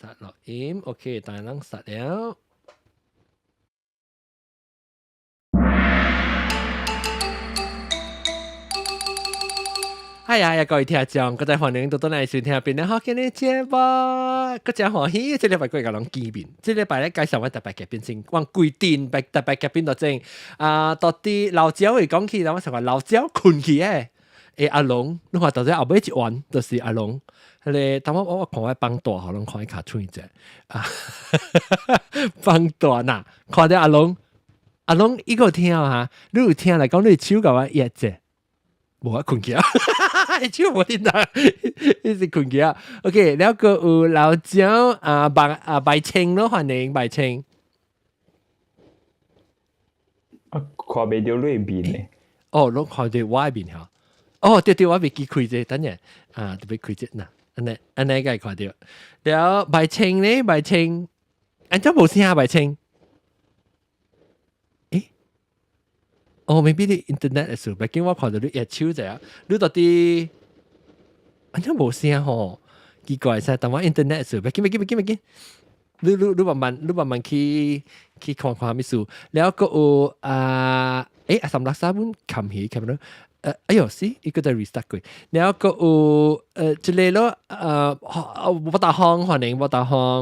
start log in โอเคตอนนั้น start แล้ว哎呀，各位聽眾，各位歡迎到到嚟收聽邊咧學嘅呢節目，嗰隻歡喜，即禮拜過嚟講見面，即禮拜咧介紹我特別嘅邊先，講規定特別嘅邊度正到啲老鳥會講起，我成個老鳥困起阿龍，你話到底後尾一晚就是阿龍，你等我看我幫大，可能看一卡出一隻幫大嗱，看到阿龍一個聽嚇，你有聽嚟講你手甲我一隻。冇啊，困起啊！超冇聽到，一直困起啊。OK，แล้วก็老趙白青咯，歡迎白青。看未到裏邊咧。哦，你看到外邊嚇。哦，對，我未記開啫，等陣特別開啫嗱，安尼個看到。แล้ว白青咧，白青，安怎冇聲啊？白青。哦 ，maybe 啲 internet 嘅時候，畢竟我看到你熱手啫，你到底安怎冇聲吼？奇怪噻，但我 internet 嘅時候，畢竟，你慢慢去看咩事，แล้วก็阿สำลักซาบุนคำ起คำนั้น哎呦สิอีกก็จะ restart กูแล้วก็จะเลยแล้วบ่ตาห้อง歡迎บ่ตาห้อง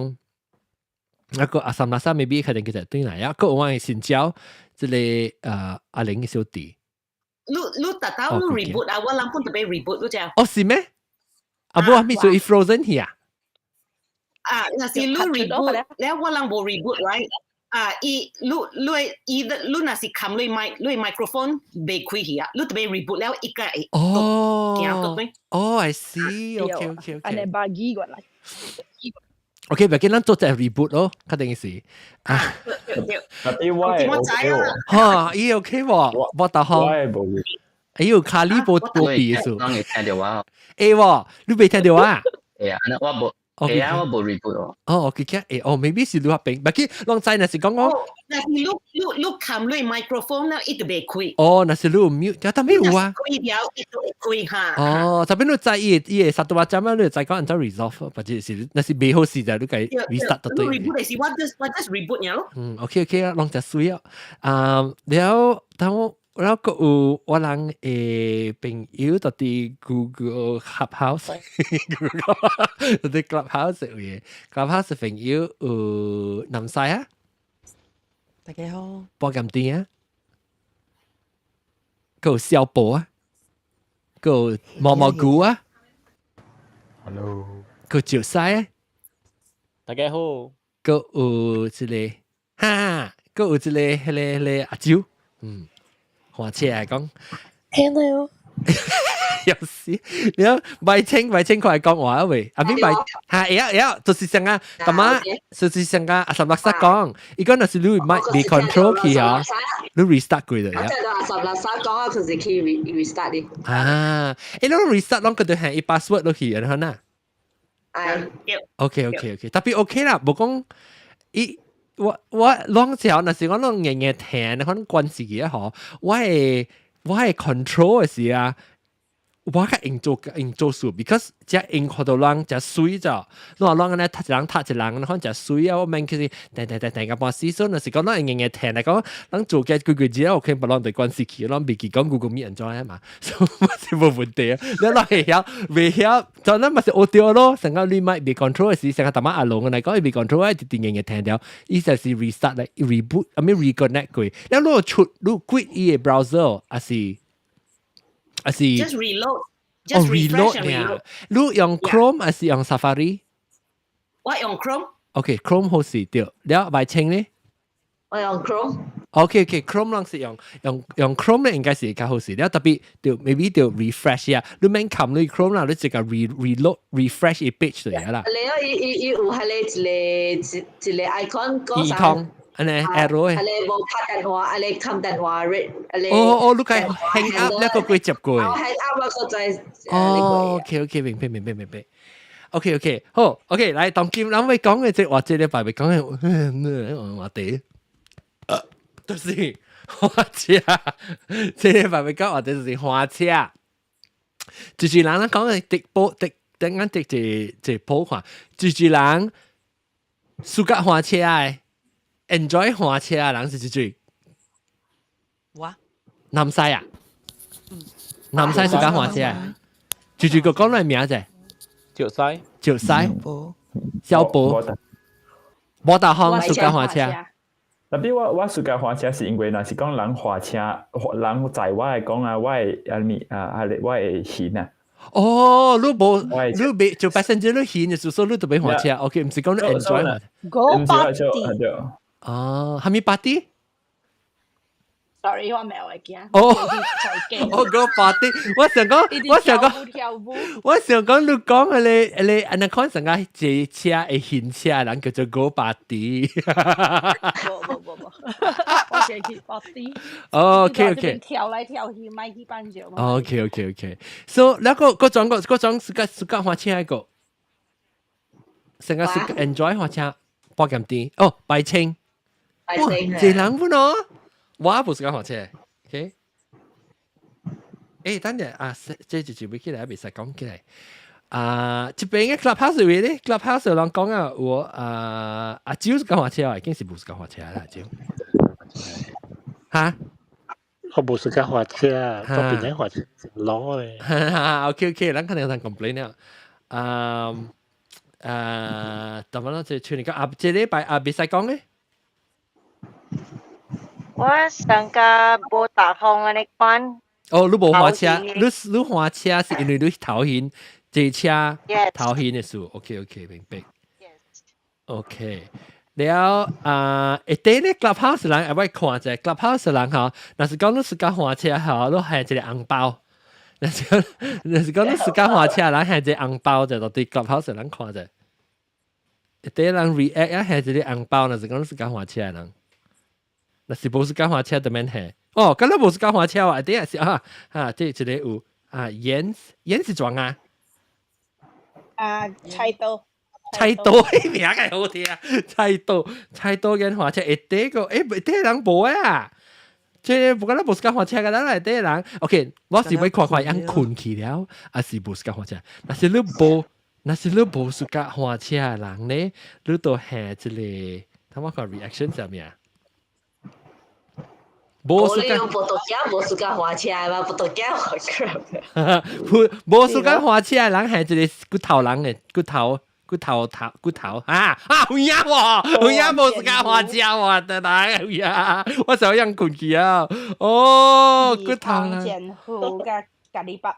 แล้วก็阿สำลักซา maybe 佢哋其實對嚟啊，個我係先招。即係阿玲嘅小弟，你特登 reboot 啊，我諗本特別 reboot 嗰隻。哦，是咩？啊，冇啊，咪做 frozen 去啊？啊，那是你 reboot，แล้ว我諗冇 reboot right？啊，你那是冚你 microphone 被開去啊，你特別 reboot แล้วอีก個哦 I see，OK，อันนี้บากี้ก่อนเลย OK， แบบนั้น做隻 reboot 咯，確定是啊。啲我係 OK 喎。嚇，伊 OK 喎，冇打好。我係冇。哎呦，卡里冇比數。當你聽電話。喎，你未聽電話？係啊，我冇。係啊，我冇 reboot 喎。OK，maybe 是你話病，唔係，浪仔那是講我。那是你冚你 microphone แล้วอีก被開。哦，那是你 mute，但係冇啊。開掉一個開嚇。哦，特別你在伊實到話點樣，你在講按照 resolve，或者是那是未好事就你計 restart 到對。reboot 係我 just reboot 呀咯。OK 啊，浪就水啊。แล้วแล้วก็我人朋友到啲 Google Clubhouse，到啲 Clubhouse 嘅 Clubhouse 朋友南西啊，大家好，波咁啲啊，個小寶啊，個毛菇啊 ，Hello，個趙西啊，大家好，個一個哈，個有一個迄個阿蕉，看車嚟講，聽到有時你睇白青佢係講話喂，阿邊白係就是上啊，咁啊，就是上啊，阿十六室講，依個那是你咪被 control 佢啊，你 restart 佢嚟啊。即係阿十六室講啊，佢是去 restart 啲。啊，你攞 restart 攞佢哋係 password 落去，然後呢？係。OK，特別 OK 啦，冇講我攞時候那時我攞日聽，可能關自己嗬，我係 control 嘅時啊。我係應做數 ，because 只應看到人只水咋，你話人咧踢一人，可能只水啊，我明佢是定個半時數，那是講人日聽嚟講，人做嘅句之後，我傾不啷對關係起，啷未記講 Google Meet 咗啊嘛，所以是冇問題啊。你啷未曉，就咱咪是 audio 咯，成個你咪被 control 嘅時，成個大媽阿龍嚟講，被 control 一定日聽到，依就係 restart 嚟 reboot，I mean reconnect 佢，你攞出你 quit 依個 browser 還是？Just reload。Just reload 呢？你用 Chrome 還是用 Safari？ 我用 Chrome。OK，Chrome 好事對。了白青呢？我用 Chrome。OK，Chrome 浪是用 Chrome 咧，應該是較好事。了特別就 maybe 就 refresh 啊，你免撳你 Chrome 啦，你直接 reload refresh 一 page 就係啦。你有係你一個 icon 嗰陣。อันนี้ arrow อันนี้บอกพัดกันหัวอันนี้คำกันหัวเรดอันนี้ลูกไก่ hang up แล้วก็กดจับกด hang up แล้วก็จะOK 明白 OK 好 OK 嚟當今諗你講嘅即係話這禮拜咪講嘅話題就是花車這禮拜咪講話題就是花車就是人講嘅直播直等間直播看就是人暑假花車嘅 ，enjoy 花車嘅人是最我南西啊，南西暑假花車啊，最個講嚟名啫，照西石西、不小寶、冇大康暑假花車。特別我暑假花車是因為若是講人花車，人載我係講啊，我係我係嫌啊。哦，你冇，你未做 passenger 你嫌嘅，所以你特別花車。OK，唔是講你 enjoy 嘛？嗰八係啲哦，係咪party？ ，sorry 我唔係會驚。哦，再我個 party，我想講，跳舞。我想講，你講你安那講成個坐車會嫌車人叫做 go party。不，我係去 party。OK，跳嚟跳去，咪去班上。OK。So 那嗰種暑假花車個，成個暑假 enjoy 花車，包咁啲哦，拜清。拜哇，清這人不喏，我冇暑假花車，OK。等陣啊，這就準備起來，未使講起來。這邊嘅 clubhouse 位咧 ，clubhouse 有人講啊，我阿蕉暑假花車啊，已經是冇暑假花車啦，阿蕉。嚇？我冇暑假花車啊，嗰邊咧花車攞咧。OK，咱肯定有人 complain 了。怎麼啦？就像你講這禮拜別使講咧。我上架冇大行嘅你講。哦，你冇花車，你花車是因為你頭先坐車頭先嘅事。OK，明白。OK。了第咧 clubhouse 人會看者 clubhouse 人嚇，若是講你暑假花車嚇，你係一個紅包。若是講你暑假花車人係一個紅包就對 clubhouse 人看者。第人 react 啊係一個紅包，若是講你暑假花車人。若是無暑假花車就免係。哦，咁你無暑假花車啊？第一是即係一個有鹽是裝啊？菜刀。菜刀名嘅好聽啊！菜刀嘅花車，第個第人無啊！即係不過咱無暑假花車嘅，咱係第人。OK， 我是要看人困去了，還是無暑假花車？若是你無暑假花車嘅人咧，你都係一個，我看 reaction 上面啊。無暑假，報道家無暑假花車嘛，報道家花車。無暑假花車嘅人係一個骨頭人嘅骨頭啊！有影喎，有影無暑假花車喎，得啦，有影，我想樣困去啊！哦，骨頭人。健夫嘅咖喱包。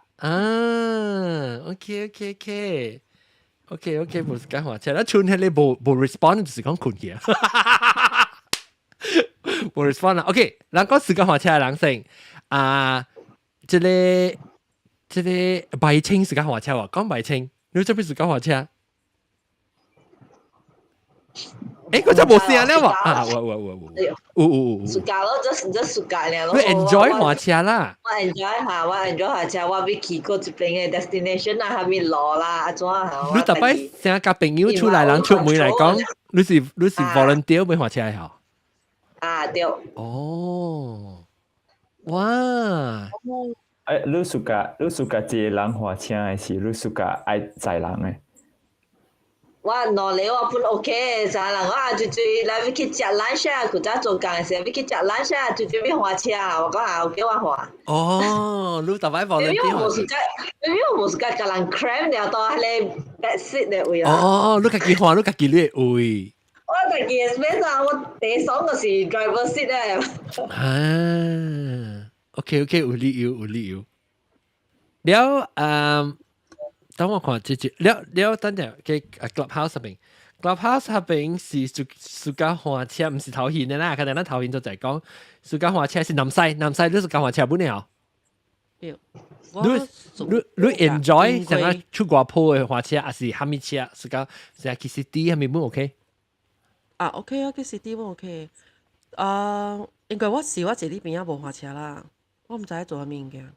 OK， 無暑假花車，咱春係你無 respond 就是講困去啊！冇 respond 啦。OK， 咱講暑假花車嘅人先即個拜清暑假花車喎，講拜清，你做咩暑假花車？嗰隻冇聲咧喎！我暑假咯，即暑假咧咯。你 enjoy 花車啦？我 enjoy 花車，我未去過這邊嘅 destination 啦，還未落啦，阿怎啊？你特別成日夾朋友出來，人出門嚟講，你是 volunteer 買花車係嗬？對。哦，哇！你暑假坐人花車還是你暑假愛載人嘅？我攞你我本 OK，就係我最嚟去食 lunch 啊，佢早做工嘅時候，去食 lunch 啊，最要花車啊，我講OK 我花。哦，你特別volunteer。因為我冇時間甲人 cram 了到迄個 back seat 嘅位啊。哦，你家己花，你家己你嘅位。我自己嘅 space 啊，我第一爽就是 driver seat 咧。OK， 有理由。了等我看了等陣嘅 clubhouse 入邊是暑假花車，唔是頭先嘅啦，可能咱頭先就係講暑假花車是南西你暑假花車本了。你 enjoy 成個出外鋪嘅花車，還是蝦米車？暑假成日去 city 係咪本 OK？OK， city 本 OK。應該我坐呢邊也無花車啦，我唔知做乜物件。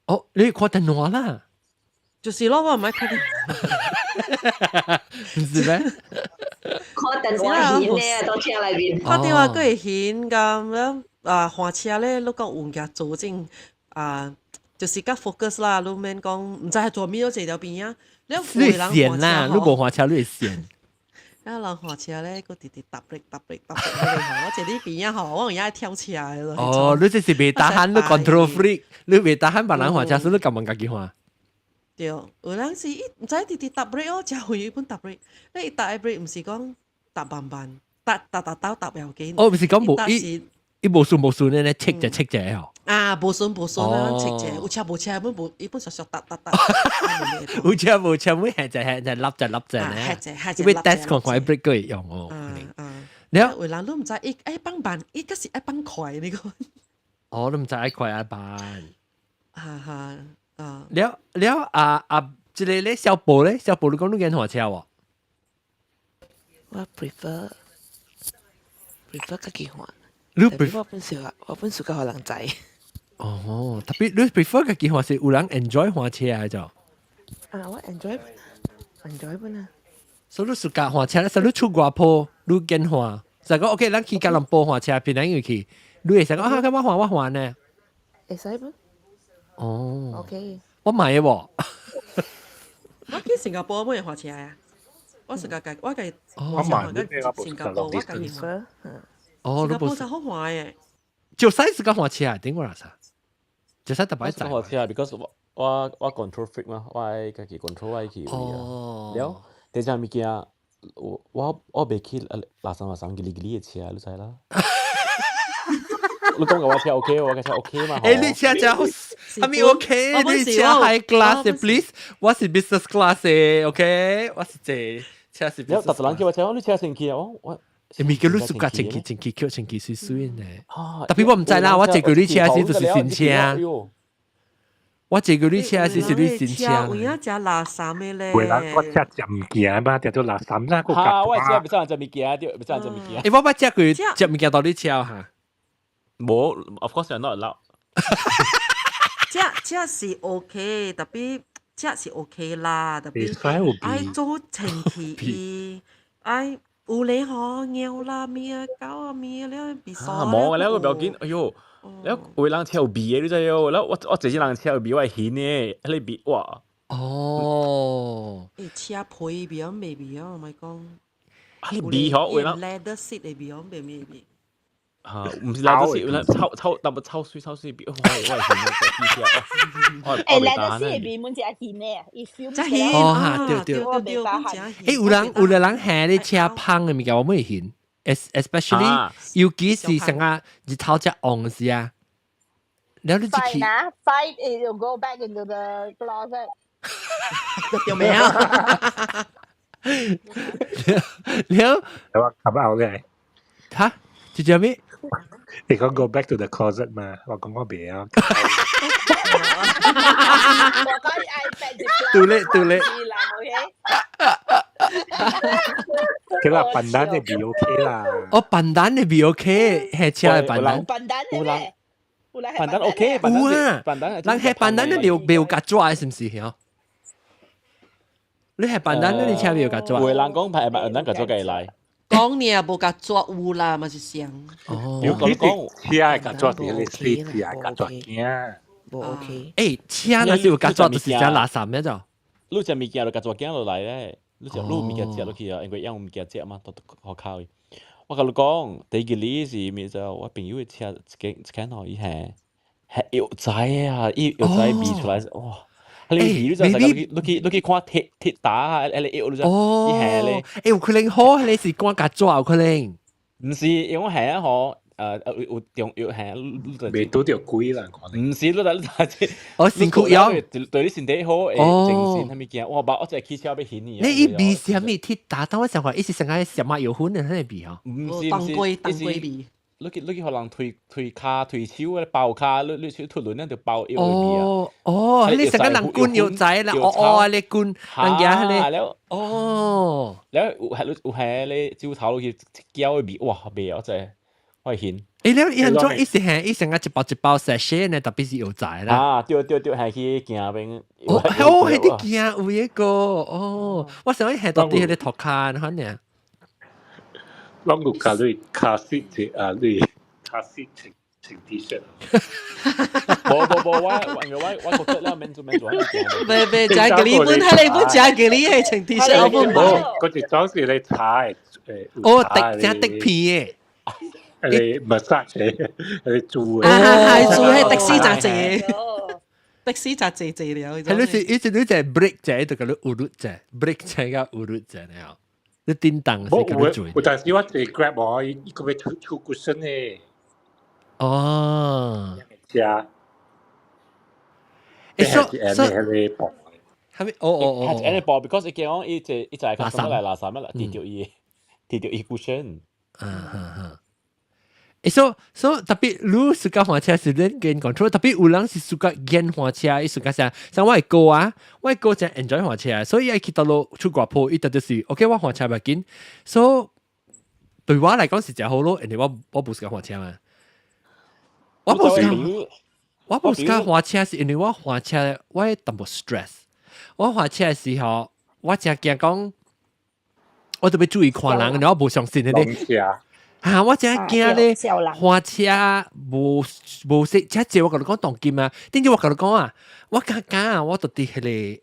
哦，你看電話啦？就是咯，我唔係看電話，唔是咩？看電話顯咧，到車裏邊。看電話佢會顯咁樣花車咧，你講換架做正就是較 focus 啦，你免講唔知係做咩咗這條邊啊？你會線啦，你無花車你會線。啊，人滑車咧，個直直搭 break 搭 break 搭 break 嗰啲嗬，我這啲邊啊嗬，我而家跳車嘅咯。哦，你這是未打喊，你 control freak，你未打喊別人滑車，所以你咁樣自己滑。對，有人是唔知直直搭 break 哦，就會一般搭 break，你搭 break 唔是講搭慢慢，搭又幾。哦，唔是講冇伊無順咧，check 就 check 者哦。啊，無順啦，check 者，有車冇，一般熟搭。有車冇車，每係就笠就咧。因為 test 看看 break 個用哦。แล้วเวลาลูกใจอีกไอ้ปังบันอีกก็สิไอ้ปังข่อยนี่ก็อ๋อลูกใจไอ้ข่อยไอ้บานฮ่าแล้ว即個咧小寶你講你揀何車喎？我 prefer 自己換。你 prefer 我本事個人仔。哦，特別你 prefer 自己換是有人 enjoy 換車啊就。我 enjoy 本啊。所以你自家換車咧，所以你出外鋪你揀換，就講 OK，咱去吉隆坡換車，邊樣要去？你會想講啊，咁我換呢？會使本。哦。OK。我買嘅喎。我去新加坡冇人換車啊！我自己我買新加坡我自己換。哦，新加坡就好換嘅。就使自家換車啊？點講啦？就使特別仔。換車 because 我 control freak 嘛，我自己 control 我去哦。了，第隻物件我袂去拉三吉嘅車，你知啦。你講嘅我車 OK， 我嘅車 OK 嘛？誒，你車就I mean OK， 你車 high class 嘅 please， 我是 business class 嘅 OK， 我是這車是 business class。特人叫我車，你車成期啊？我咪叫你暑假成期水水呢？特別我唔知啦，我借佢啲車先就是新車。我借佢啲車先是啲新車。有一隻垃圾咩咧？為人我車就唔見嘛，就做垃圾啦。嚇！我車唔使人就物件，對，唔使人就物件。誒，我把借佢借物件到啲車嚇。冇 ，of course you're not allowed。這是 OK，特別這是 OK 啦，特別愛做前期，愛有你可尿啦咩狗啊咩了，別傻。冇แล้วก็แบบกิน哎呦，แล้วเวลาเที่ยวบีนี่จะอยู่แล้ว我自己人เที่ยวบีว่าเห็นเนี่ยอะไรบี哇。哦。車配比較未比較，唔係講。你บี好เวลา leather seat 嘅比較未未比。唔是拉得水，抽水比，我係先我拉得水比滿只係咩啊？伊 feel 真係哦，對。誒，有人下啲車烹嘅物件，我冇見 ，especially 尤其是成日日頭只紅時啊，然後你自己 fight it will go back into the closet。有咩啊？แล้ว ว่าขับเอาเลย ฮะจะจะ咩你講 go back to the closet 嘛，我講我袂啊。對咧。佢話笨蛋你唔 OK 啦。哦，笨蛋你唔 OK， 係車係笨蛋。笨蛋係咩？笨蛋 OK， 笨蛋，人係笨蛋，你唔要夾抓，是唔是啊？你係笨蛋，你車唔要夾抓。會人講係笨蛋夾抓嘅嚟。講你啊，冇夾抓有啦，咪是想。哦，如果你講車夾抓啲，你sleep 車夾抓嘅。冇 OK。誒，車那是有夾抓，就是只垃圾咩就？你只物件就夾抓驚落嚟咧，你只物件接落去啊，因為因物件接嘛，都好靠。我甲你講，第二例是咪就我朋友嘅車scan 好伊係藥仔啊，伊藥仔逼出來哇！你比如就係你去看鐵打啊，你藥你就伊係咧，有可能好，你是講夾抓有可能，唔是因為係啊嗬。有用藥係，未到條鬼啦，可能。唔是，你我身軀有對你身體好，正先係咪見？我把我隻汽車俾顯你。你一鼻是係咪鐵打？當我想話，一時成日什麼有款嘅喺鼻啊？唔是，當歸鼻。你可能推卡推手咧爆卡，你脱輪咧就爆藥鼻啊。哦，你成日人官藥仔啦，你官人家你。哦。แล้ว係你朝頭去膠鼻，哇鼻我真係。可以顯。誒，你人做一時係一成日一包 sachet 呢，特別是有仔啦。啊，對，係去行邊。哦，係啲行有一個哦，我想係到底係啲托卡可能。ลองดู卡瑞卡西啊，瑞卡西穿 T 恤。冇，我覺得咧，免做。未食嗰啲本係你本食嗰啲係穿 T 恤，我本冇，嗰隻裝是你踩，哦，的片嘅，你 massage 你做嘅。係做係的士雜誌，的士雜誌資料。係你是一直 break 啫，就咁樣urut啫 ，break 啫個 urut 啫你啊，你叮當是咁樣做。我但是我最 grab 我一個要出 cushion 嘅。哦。係啊。係咪？哦。係呢部 because 佢講一隻係咁嚟垃圾咩啦，跌掉一 cushion。So特別你suka 火車是恁跟 control， 特別有人是 suka 見火車，伊 suka 啥？像我哥啊，我哥真 enjoy 火車，所以伊去到路出國鋪，伊就就是 OK， 我火車唔緊。So 對我嚟講是真好咯，因為我不 suka 火車嘛。我不 suka 火車是因為我火車我會淡薄 stress。我火車嘅時候，我真驚講，我特別注意看人，然後我無相信嗰啲。我真係驚咧，火車無識車借我同你講當金啊！點知我同你講啊，我假我到底係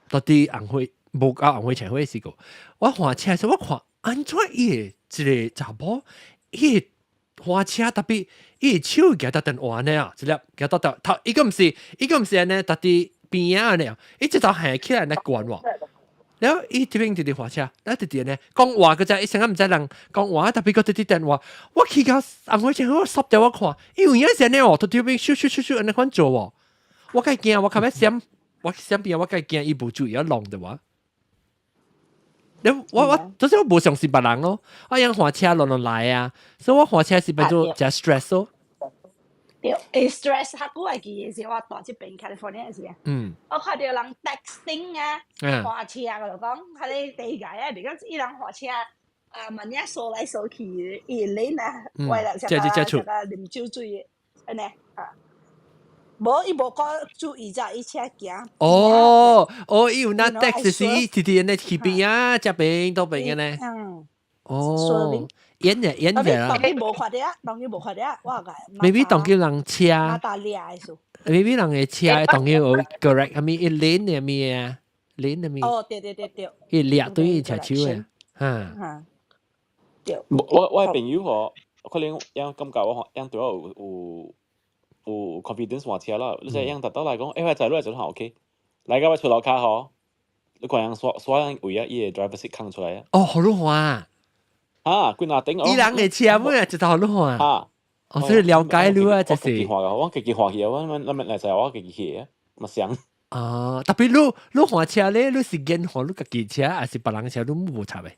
到底紅灰無搞紅灰前灰試過。我火車時我看安怎伊一個查某，伊火車特別伊手夾得電話呢，一粒夾得頭，伊個唔是安尼，特啲邊啊呢，伊直頭行起來咧管喎。然後伊這邊直火車，然後直呢講話嗰陣，一成日唔知人講話，特別嗰啲電話，我去到紅灰前我濕掉我看，因為有陣呢哦，到這邊咻安尼款做喎，我梗係驚，我後尾閃邊，我梗係驚伊無注意要弄的話。我就是我無相信別人咯，我用火車亂來啊，所以我火車是變做真 stress 咯。對，stress 下古係件嘢時，我當時邊 California 嘅時啊，我看到人 texting 啊，火車嗰度講，係你理解啊？而家依輛火車問一掃嚟掃去，而你呢為了成個啉酒醉，安尼啊，冇伊無講注意在伊車行。伊有那 text 是直直呢去邊啊，這邊到邊嘅呢？演嘅啦。當佢無發啲，我講。maybe 當佢人車。maybe 人嘅車，當佢有 correct，係咪一鏈嘅咩啊？鏈嘅咩？哦，對。一掠對一隻手嘅，嚇。對。我朋友嗬，可能樣感覺我樣對我有 confidence 話車啦，你就樣達到嚟講，我就行 OK，嚟個我出樓卡嗬，你講樣刷位啊，伊個 driver seat 扛出來啊。哦，好咯啊！佢拿頂伊人嘅車本來就好咯啊！所以了解了啊，就是。我自己畫嘅，我嚟就我自己寫啊，咪想。特別你畫車咧，你是見畫你自己車，還是別人車你冇插嘅？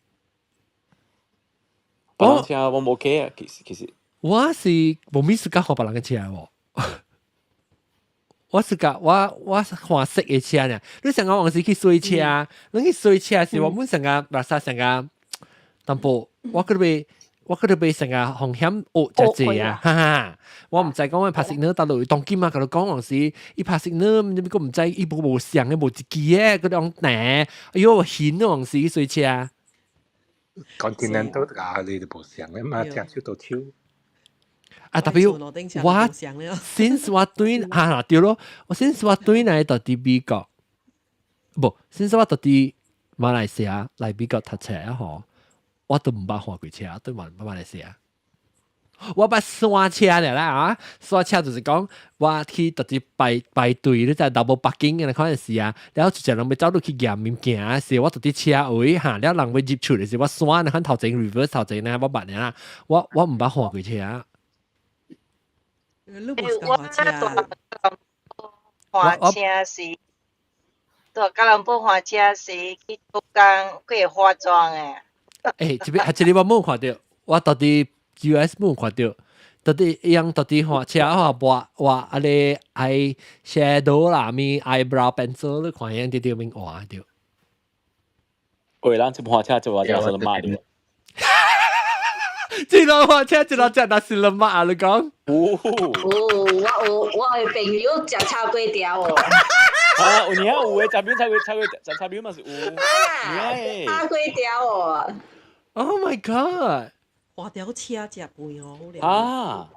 別人車我冇 OK 啊，其實。我是冇咩時間畫別人嘅車喎。我是個我畫色嘅車呢，你成個往時去水車，你去水車時我們成個垃圾成個。淡薄，我嗰度被成個紅險就濟啊，哈哈！我唔知講我拍攝呢，大陸當今啊，佢講往時，伊拍攝呢，我唔知伊無相嘅無一支嘅，嗰種呢，哎呦，顯啊往時水車啊。Continental 㗎，你都無相嘅嘛，隻手都抽。特別我 since 我對對咯，我 since 我對嚟到啲美國，不 since 我到啲馬來西亞嚟美國讀車啊，嗬。我都唔捌看過車，對馬來西亞。我捌山車嚟啦啊！山車就是講我去特地排隊，你在double parking 嘅嗰陣時啊，然後就隻人要走到去驗物件時，我特地車位嚇，然後人要入出嚟時，我山看頭前 reverse 頭前呢，我捌嘅啦，我唔捌看過車。火車是，到吉隆坡火車是去做工，佢化妝嘅。這裡我冇看到，我到底 US 冇看到，到底樣到底畫車畫阿你 eye shadow 啦，咪 eyebrow pencil 你看樣啲啲面畫掉。喂，咱這畫車就話就是罵掉。這輛畫車這輛真係是乜啊？你講？我朋友食炒粿條哦。有年有誒，茶邊嘛是有。炒粿條哦。Oh my god！ 畫條車食貴哦，好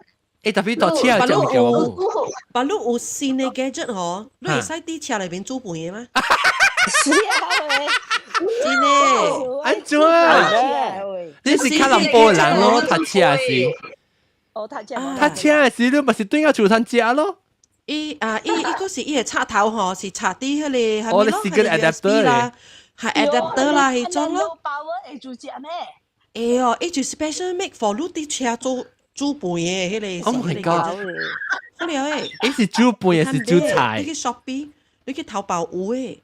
特別搭車就唔叫我冇。把你有新嘅 gadget 嗬，你會使啲車裏邊煮飯嘅咩？是啊，真嘅，安怎？你是卡林波人咯，搭車是。我搭車，搭車時你咪是對個廚餐食咯。伊嗰時伊嘅插頭嗬是插啲迄個，我哋是個 adapter 啦，係 adapter 啦，係裝咯。power 會做只咩？哎哦，伊就 special make for 你啲車煮飯嘅迄個。Oh my god！好了誒，你是煮飯也是煮菜？你去 Shopee，你去淘寶有誒。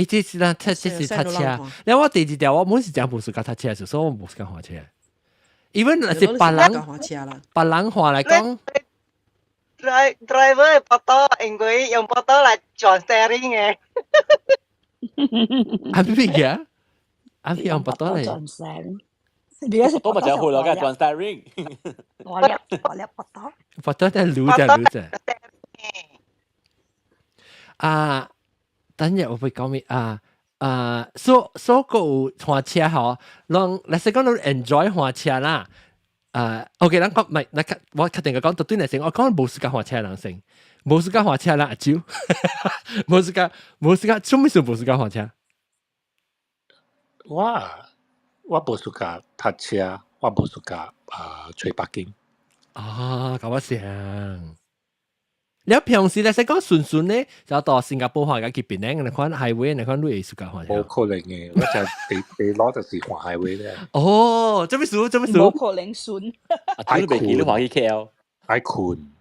這是啦，這是搭車。然後我第二條我冇時間冇時間搭車，所以我冇時間換車。even 是別人話嚟講。driver 波多，因為用波多嚟轉 steering 嘅。係咩嘅？係用波多嚟轉 steering。波咪就係啦，梗係轉 steering。我叻波多。波多在擼啫。等陣我會講咩所個換車嗬，讓嚟講到 enjoy 換車啦。OK，咱講唔係，我確定講到對嚟先，我講冇時間換車人先，冇時間換車人阿蕉，冇時間，做咩事冇時間換車？我冇時間搭車，我冇時間吹北京。咁我想。你平時咧使講順咧，就到新加坡話嘅去邊咧？你看 highway， 你看你會時間換車？冇可能嘅，我就地攞就是換 highway 咧。做咩事？冇可能順。你未記你換去 KL？愛困。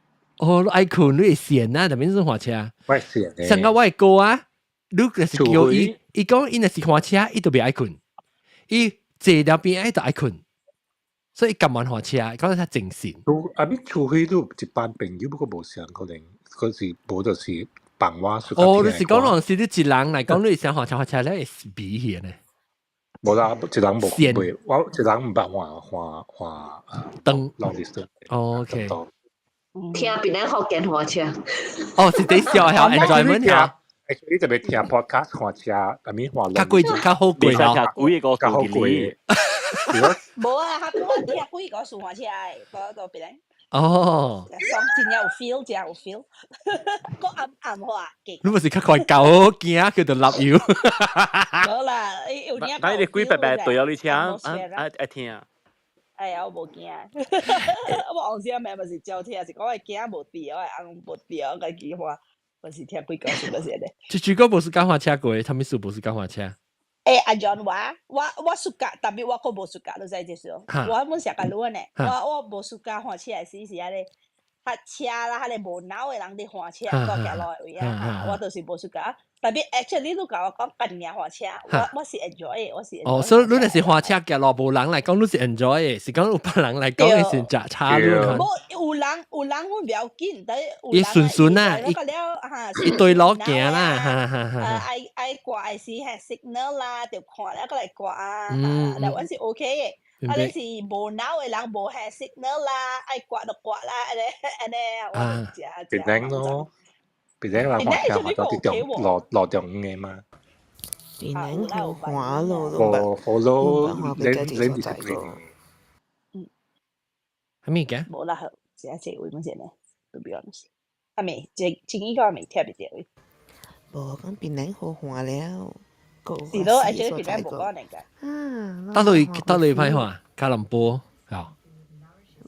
愛困你會閒啊？特別是換車。我閒嘅。上個我係哥啊，你就是叫伊講伊若是換車，伊就別愛困，伊坐條邊愛就愛困。所以咁晚換車，講得正線。除非都一班朋友，不過冇上可能嗰時冇就是傍晚。你是講嗰陣時你一人嚟講，你想換車咧係比起呢？冇啦，一人冇，我一人唔捌換燈。long distance。OK。聽別人學緊換車。是啲小小 enjoyment 嚇。你就咪聽 podcast 換車，咁樣換。較好貴咯。較貴。冇啊，我聽幾個數換車誒，到別人。哦。上真有 feel， 真有 feel。個暗話嘅。你咪是較快狗驚，佢就立腰。冇啦，有啲。但係你幾白白對咗你聽，愛聽。哎呀，我冇驚，我昂時咪是照聽，是講我驚無啲，我昂無啲，我講句話，我是聽幾個數嗰些咧。最個無是講換車過，他們是無是講換車。阿 John 話，我suka，特別我個無 suka 都在這時候，我冇成個亂咧，我無 suka 換車係是咧，搭車啦，係無腦嘅人哋換車，個行路位啊，我都是無 suka。特別 actually 都講我講近年換車，我是 enjoy 我是 enjoy。所以你係換車嘅落無人嚟講，你是 enjoy 嘅，是講有別人嚟講嘅是擇差咯。有人我唔要緊，但係伊順啊，伊對路行啦，愛掛愛是係 signal 啦，就看咧個嚟掛啊，但係是 OK 嘅。啊！你是無腦嘅人，無係 signal 啦，愛掛就掛啦，安尼，別人咯。別人話學到啲中落中嘅嘛，別人好話咯，follow 你係咩嘅？冇啦，寫會乜嘢咧？都比較係咪？前幾個未聽別啲。冇講別人好話了，是咯，而且別人冇講嚟㗎。得你批話，加林波係。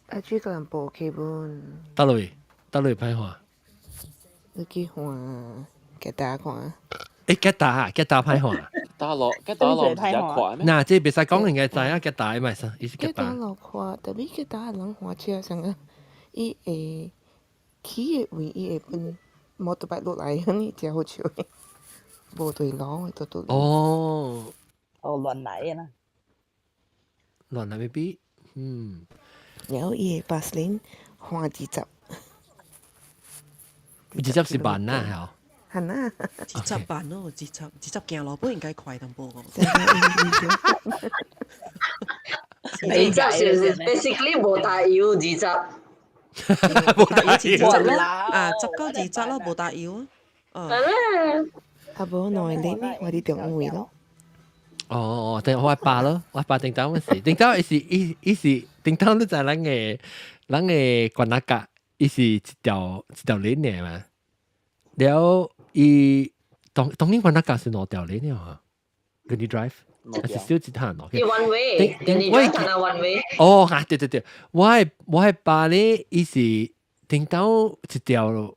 阿朱加林波基本。得你批話。你幾換吉他看？吉他批話。打落唔係看咩？嗱，即係別使講人嘅仔啊，吉他咪實，意思吉他。吉他落看，特別吉他人換車上個，伊會起嘅位，伊會本摩托擺落嚟，呢隻好笑嘅，無對路嘅都。亂嚟啊！亂嚟未必，然後伊會把繩換幾集。自執是辦啦，係係啊，自執辦咯，自執行路不應該快淡薄個。自執是 basically 無大腰自執，冇大自執咯，執高自執咯，無大腰啊。係咧，阿伯內力呢，我哋中位咯。但我爸咯，我爸叮當嗰時，叮當係是叮當都就係咱嘅管那個。伊是一條鏈嚟嘛，了伊當然講得架是兩條鏈了啊，跟你 drive。還是少一趟咯。伊 one way，你 drive 係 one way。哦，嚇，對，我係爸咧，伊是聽到一條，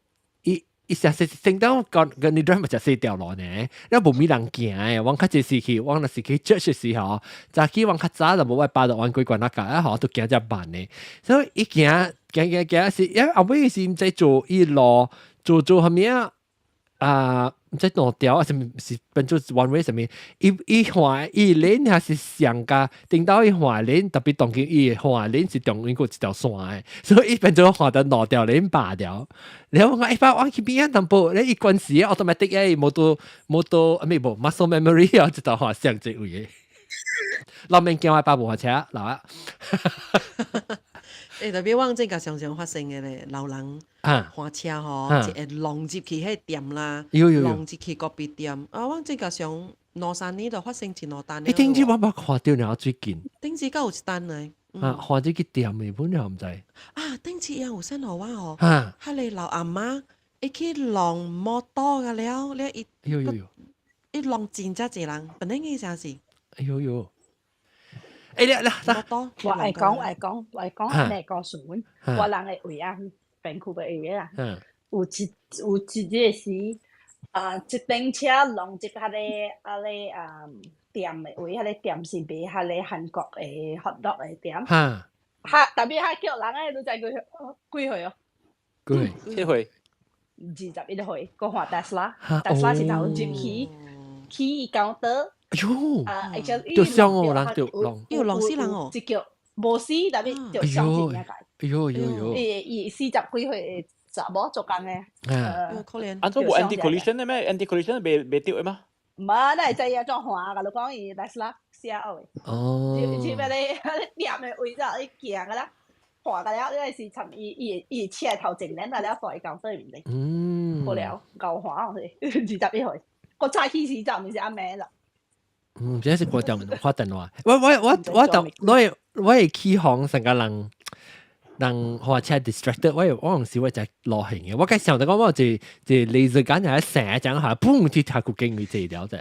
伊成時聽到講你 drive 咪就四條路呢，因為冇咩人行誒，往較濟時去，往若是去 church 嘅時候，早起往較早就冇我爸就往幾關那架，好都行只慢呢，所以一行是，因為後尾是唔知做伊路做下面唔知兩條啊，是變做 one way 上面，伊換伊鏈還是上架，頂到伊換鏈，特別當佢伊換鏈是中間嗰一條線誒，所以伊變做換到兩條鏈八條。然後我爸往去邊啊，淡薄你一關時 automatic 誒，冇到冇 muscle memory 啊，就到換上隻位嘅。老面叫我爸無學車，老啊。特別往這個常常發生嘅咧，老人換車吼，一會浪接去迄店啦，浪接去隔壁店。往這個上2-3年就發生一兩單。頂次我冇看到了最近。頂次夠有一單嚟。換這個店嘅本來唔知。頂次有先學我吼，迄個老阿媽伊去浪摩托個了，伊浪真正濟人，本來嘅啥事？我係講咩個船，我人係為啊病庫嘅嘢啦。有一日時，一頂車浪接下咧店嘅位，下咧店是賣下咧韓國嘅hot dog嘅店。特別係叫人咧都在幾歲哦？7歲。21歲，個換Tesla是頭接起counter。就傷哦，人就浪，要浪死人哦，一叫無死，特別就傷人㗎。伊40幾歲查某做工嘅，可憐。按做冇 anti collision 嘅咩 ？anti collision 未掉嘅嘛？唔係，你係就裝換㗎，你講伊Tesla寫嘅。哦。似咩你店嘅位置你行㗎啦，換㗎了，你係尋伊車頭前輪啦，你放喺面頂。好了，夠換佢21歲，我早起時就唔是阿妹啦。這是我點發電話。我係起航成個人開車 distracted，我有時我就落行嘅。我介想到講我就laser感係成日講下，砰啲太古經佢治療啫。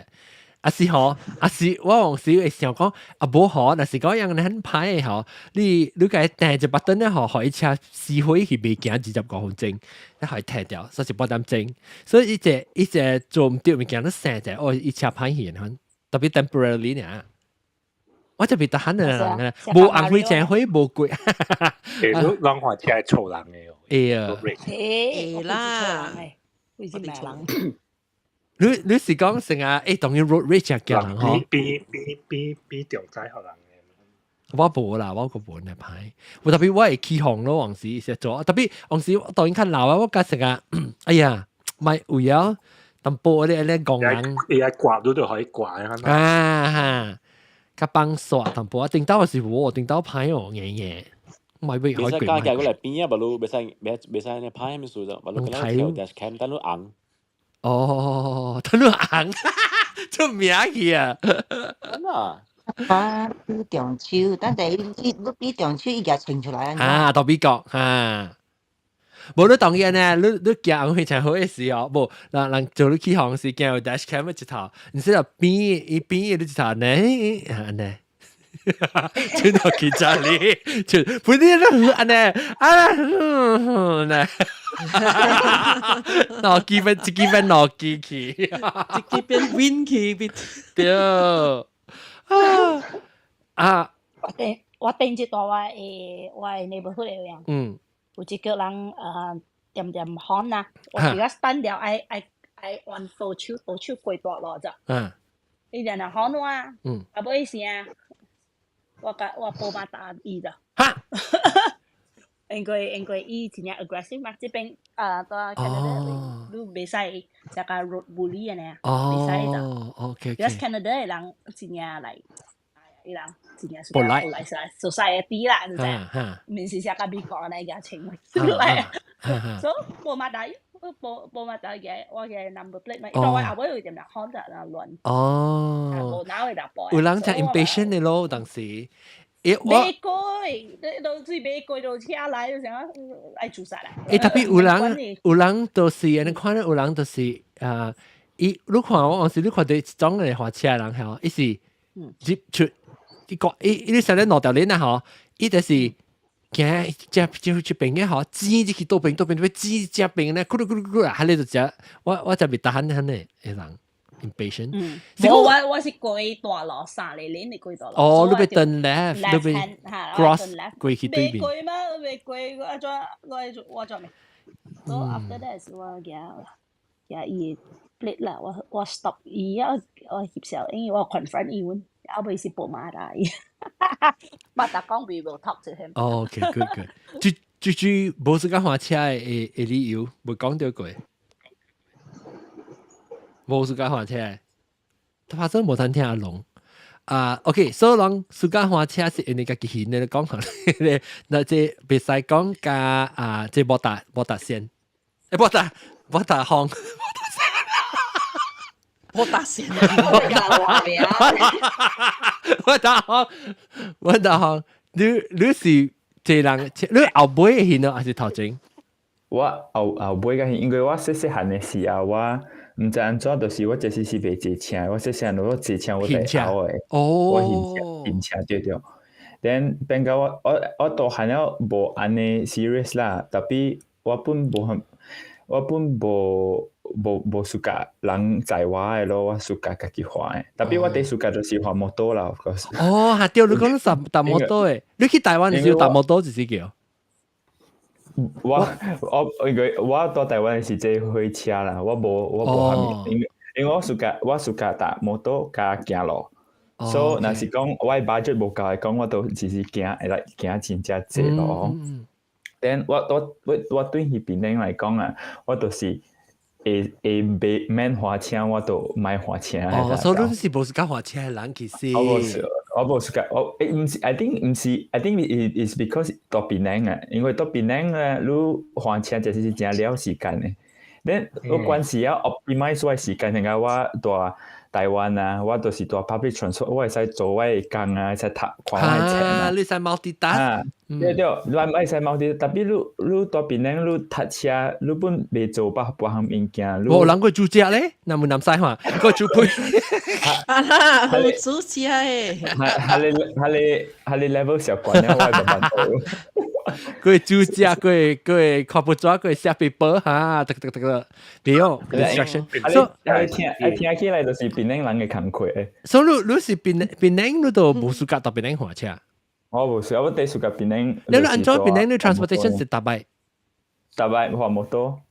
我有時會想講無好，但是嗰樣你很歹嘅吼，你個訂隻 button 咧吼，可以車試開去未行25分鐘，你可以停掉，所以8點鐘。所以一隻做唔到物件都成隻，一車歹去可。特別 temporarily 呢，我就別得閒啦，冇硬會正會冇攰。浪花車係嘈人嘅喎。啦，會是咩人？你是講成啊？當然 road rage 嘅人嗬。比中仔學人嘅。我冇啦，我個本嚟排。特別我係起航咯，往時成做。特別往時當然看老啊，我家成啊，哎呀，咪會啊。淡薄啲咧講人，你係掛到就可以掛啊！佢幫刷淡薄，頂到是我頂到牌哦，嘢，咪會可以。別使加價過嚟邊啊！馬路別使你牌咪數咗，馬路嗰條 dashcam 等到硬。哦，等到硬，出名去啊！真啊！比中秋，但係你比中秋伊個清出來啊！到美國啊！無你當然咧，你行非常好嘅時候，無人做你起航時行有 dashcam 一頭，你知道邊你一頭呢，轉到去這裡，就不啲都呢，呢，攞幾分攞幾去，幾邊 win 去邊，對我頂一段我neighborhood 嚟樣。有一個人點看啦，我而家單掉愛玩倒手過大路啫。伊點看我啊，啊不意思啊，我報馬打伊咋。因為伊真係 aggressive 嘛，這邊到 Canada 你未使就個 road bully 呢，未使就。OK。而家 Canada 嘅人真係嚟，伊人。本來是 society 啦，就係面試下個美國那個情況嚟，所以報馬打嘅我嘅 number plate 咪，因為我阿妹有點樣看得亂，冇拿佢就報。有人就 impatient 嘅咯，當時玫瑰，都最玫瑰都车来就想爱做啥啦？特别有人都是，你看到有人都是你看我是你看到一种的火车人吼，伊是接出伊上咧两条链啊吼，伊就是行只边嘅吼，挤入去多边挤只边咧，咕噜咕噜咕噜，喺你就只我就未得閒嘅人 impatient。我是過大路3里鏈，你過大路。哦，你被turn left，你被 cross 過去對面。未過嘛，未過我做咩？所以 after that 是我行伊 plate 啦，我 stop 伊啊，我協調，因為我 confront 伊喎，後尾是報馬來。But 講 we will talk to him。哦 ，OK，good。最冇時間換車嘅理由，冇講到過。冇時間換車，發生冇聽阿龍。OK，所以人時間換車是因為家己你講下咧，那即別使講加即冇打線，冇打行。我打線，我打行，你是這人，你後尾去呢還是頭前？我後尾嘅，因為我細漢嘅時候，我唔知安怎，就是我就是袂坐車，我細漢我坐車我係後嘅，我現車對。then 變到我大漢了無安尼 serious 啦，特別我本無暑假人載我嘅咯，我暑假家己換嘅。特別我第暑假就是換摩托啦，of course。哦，係對，你講你搭摩托誒，你去台灣你要搭摩托就是叫。我到台灣是坐火車啦，我無蝦米，因為我暑假搭摩托加行路，所以若是講我嘅 budget 無夠嘅講，我都只是行真正濟咯。then 我對迄邊人來講啊，我都是會免花車，我都買花車。哦，所以你是無時間花車嘅人其實。我無時間，唔是 I think it is because 到檳城啊，因為到檳城啊，你花車就是真了時間嘅。then 我關係要 optimize 我時間，人家我到台灣啊，我都是到 public transport， 我會使做我嘅工啊，使睇看我嘅錢啊。你使 multitask。對，你唔使 multitask，特別你到檳城你搭車，你本未做別項物件。冇人過煮食咧，那冇南西嘛，過煮配。好煮食誒。係你 level 習慣咧，我就辦到。佢煮食，佢看不抓，佢寫 paper 嚇，得，沒有 distraction。聽起來就是檳城人嘅工課誒。所以你是檳城，你都冇暑假到檳城換車。我冇暑假，我第暑假檳城。你按照檳城嘅 transportation 是搭擺換摩托。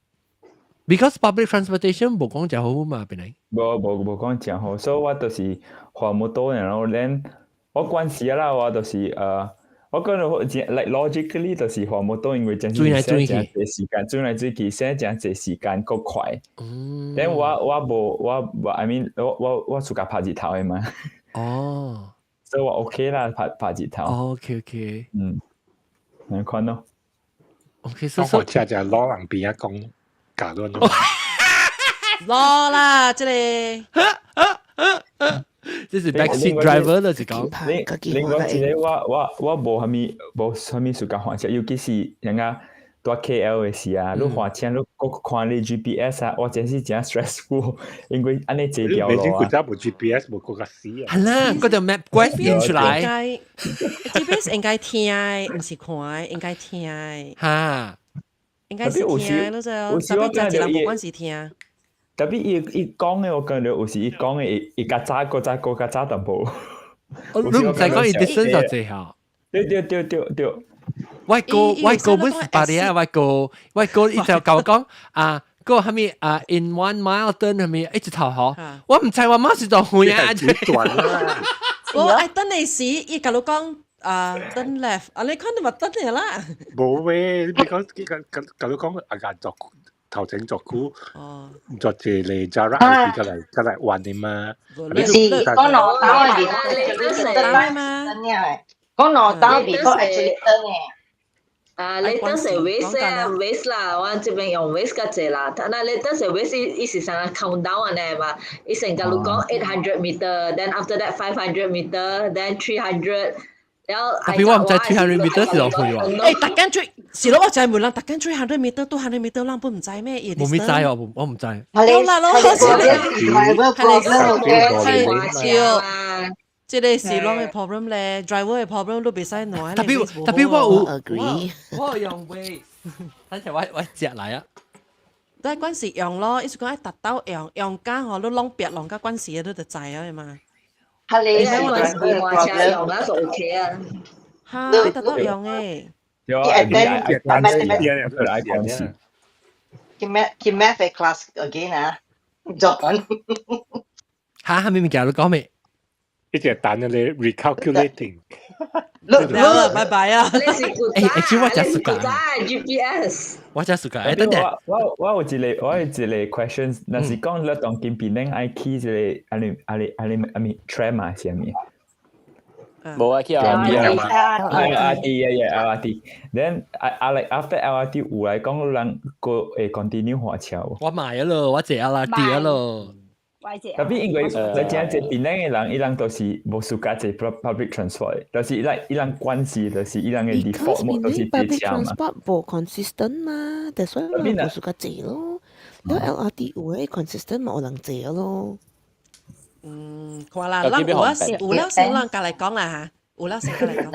Because public transportation 冇講就好嘛，檳城。冇講就好，所以我就是換摩托，然後咧我關係啦，我就是我講到like logically 就是換摩托，因為真係真係時間，轉來轉去，真係時間夠快。但我 I mean 我暑假拍字頭嘅嘛。哦。所以我 OK 啦，拍字頭。OK。你看咯。OK，所以我車就攞人邊一講假多咗。攞啦，即係。這是 backseat driver 啦，是講。另外一個我冇蝦米暑假換車，尤其是人家到 KL 嘅時啊，你換車你看你 GPS 啊，我真是真 stressful， 因為安尼這條路啊。你佢真冇 GPS 冇嗰個死啊。係啦，嗰條 map 鬼變出來。GPS 應該聽，唔是看，應該聽。嚇。應該是聽，你就特別真係人冇關係聽。特別伊講嘅，我覺得有時伊講嘅，伊較早淡薄。你唔使講伊啲身就最好。對。外國本是巴黎啊，外國伊就教我講個係咪in 1 mile turn 係咪一直頭好？我唔知我馬是做會啊。我係等你時，伊教我講turn left， 你看你話等你啦。冇咩，你講教我講眼作。頭前作股，作住嚟就啦，就嚟玩啲嘛。你是講羅刀嘅，講羅刀 before actually turn 嘅。你當時 waste 啦，我這邊用 waste 個字啦。但你當時 waste 意思上 count down 嘅嘛，意思假如講800 meter，then after that 500 meter，then 300。tapi 我唔知300 meter 是落去喎。誒，特間追是咯，我就係門啦，特間追100 meter 都100 meter 啦，本唔知咩嘢？冇咩知我唔知。有啦咯，好似係即係是啷嘅 problem 咧 ，driver 嘅 problem 都別使攞。tapi 我 agree， 我用喂，等陣我隻嚟啊。都係關事用咯，意思講係達到用家嗬，都啷別啷家關事都就制啊嘛。係你喺我話車用啦就 OK 啊。係達到用誒。Cái math class again 啊，John。嚇，係咪叫你講咩？一隻蛋咧 recalculating。拜拜啊！我真係suka GPS。我真係suka。等陣，我有一個 question， 若是講你當見邊能愛去一個阿咪 tram 啊，係咪？冇啊，去 LRT。Then like after LRT 有嚟講，人個continue 火車。我買咗咯，我坐 LRT 咗咯。tapi 因為你真係邊咧嘅人，伊人都是冇 suka 坐 public transport，就是伊人關係，就是伊人嘅 default 冇都是坐車嘛。public transport 冇 consistent 嘛，但所以人冇 suka 坐咯。你 LRT 有嘅 consistent 冇人坐咯。看啦，咱有了先咱家嚟講啦嚇，有了先家嚟講。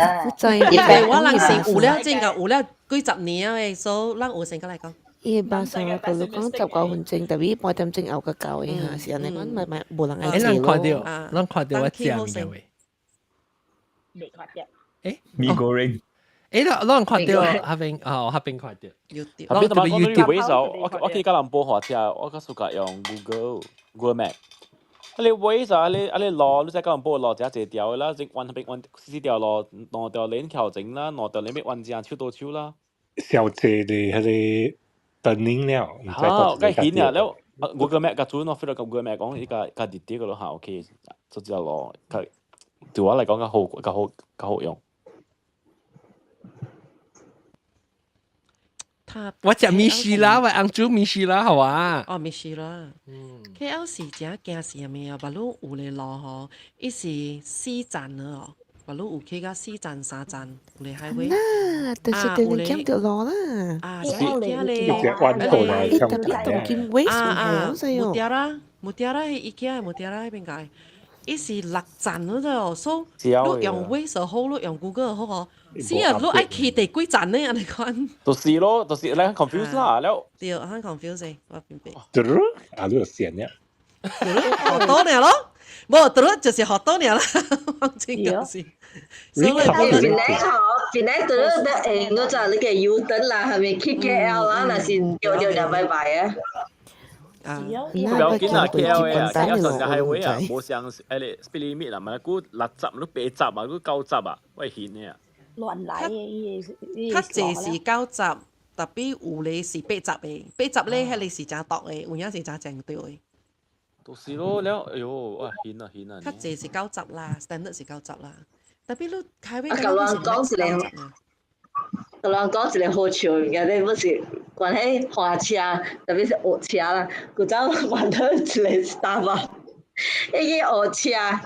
因為我人先有了，真個有了幾十年啊，所以咱有先家嚟講。伊巴沙我佢講19分鐘，特別8點鐘後個教嘅嚇，是安尼講咪冇人愛坐咯。咱看到我食嘅喂。未看到。米 goreng。咱看到下邊下邊看到。下邊同埋講到 Waze，我記得南部火車，我個 suka 用 Google Map。你 Waze 啊，你落，你在南部落只一條啦，即運4條路，兩條鏈調整啦，兩條鏈咩運正超到超啦。小姐你係你。turning 了，梗係顯啊！แล้ว Google Map กับจูนอฟฟิศกับ Google Map 講依個啲啲個咯嚇 ，OK， 就知道咯。對我嚟講好用。我食米西啦，我昂煮米西啦，好啊。哦，米西啦。KL 時正驚事係咪啊？巴魯有嚟落嗬，伊是4站啊。巴魯有去到4站3站，有嚟 highway。但是你減掉落啦。冇掉啦，伊家冇掉啦，邊個？伊是6站嗰度，所以你用 Waze 好，你用 Google 好嗬。是啊，你愛去第幾站呢？你講。就是咯，就是你 confuse 啦，แล้ว。對，很 confuse，我明白。對，啊，你有線呀？學多年咯。冇，對，就是學多年啦，真係是。所以邊咧對得我就你嘅 U 等啦，係咪 KL 啦？那是掉就拜拜啊！不要緊啊 ，KL 啊，KL 上嘅 highway 啊，冇像speed limit 啊，咪估60都80啊，估90啊，喂險嘅啊！亂來嘅，較濟是90，特別有咧是80嘅，80咧係你是正度嘅，有影是正正對嘅。就是咯，แล้ว哎呦，哇險啊！較濟是90啦 ，standard 是90啦。特別你開尾咁樣講是嚟，咁樣講是嚟好笑嘅，你不是關係花車，特別是學車啦，佢就玩到一嚟 Starbucks，伊個學車啦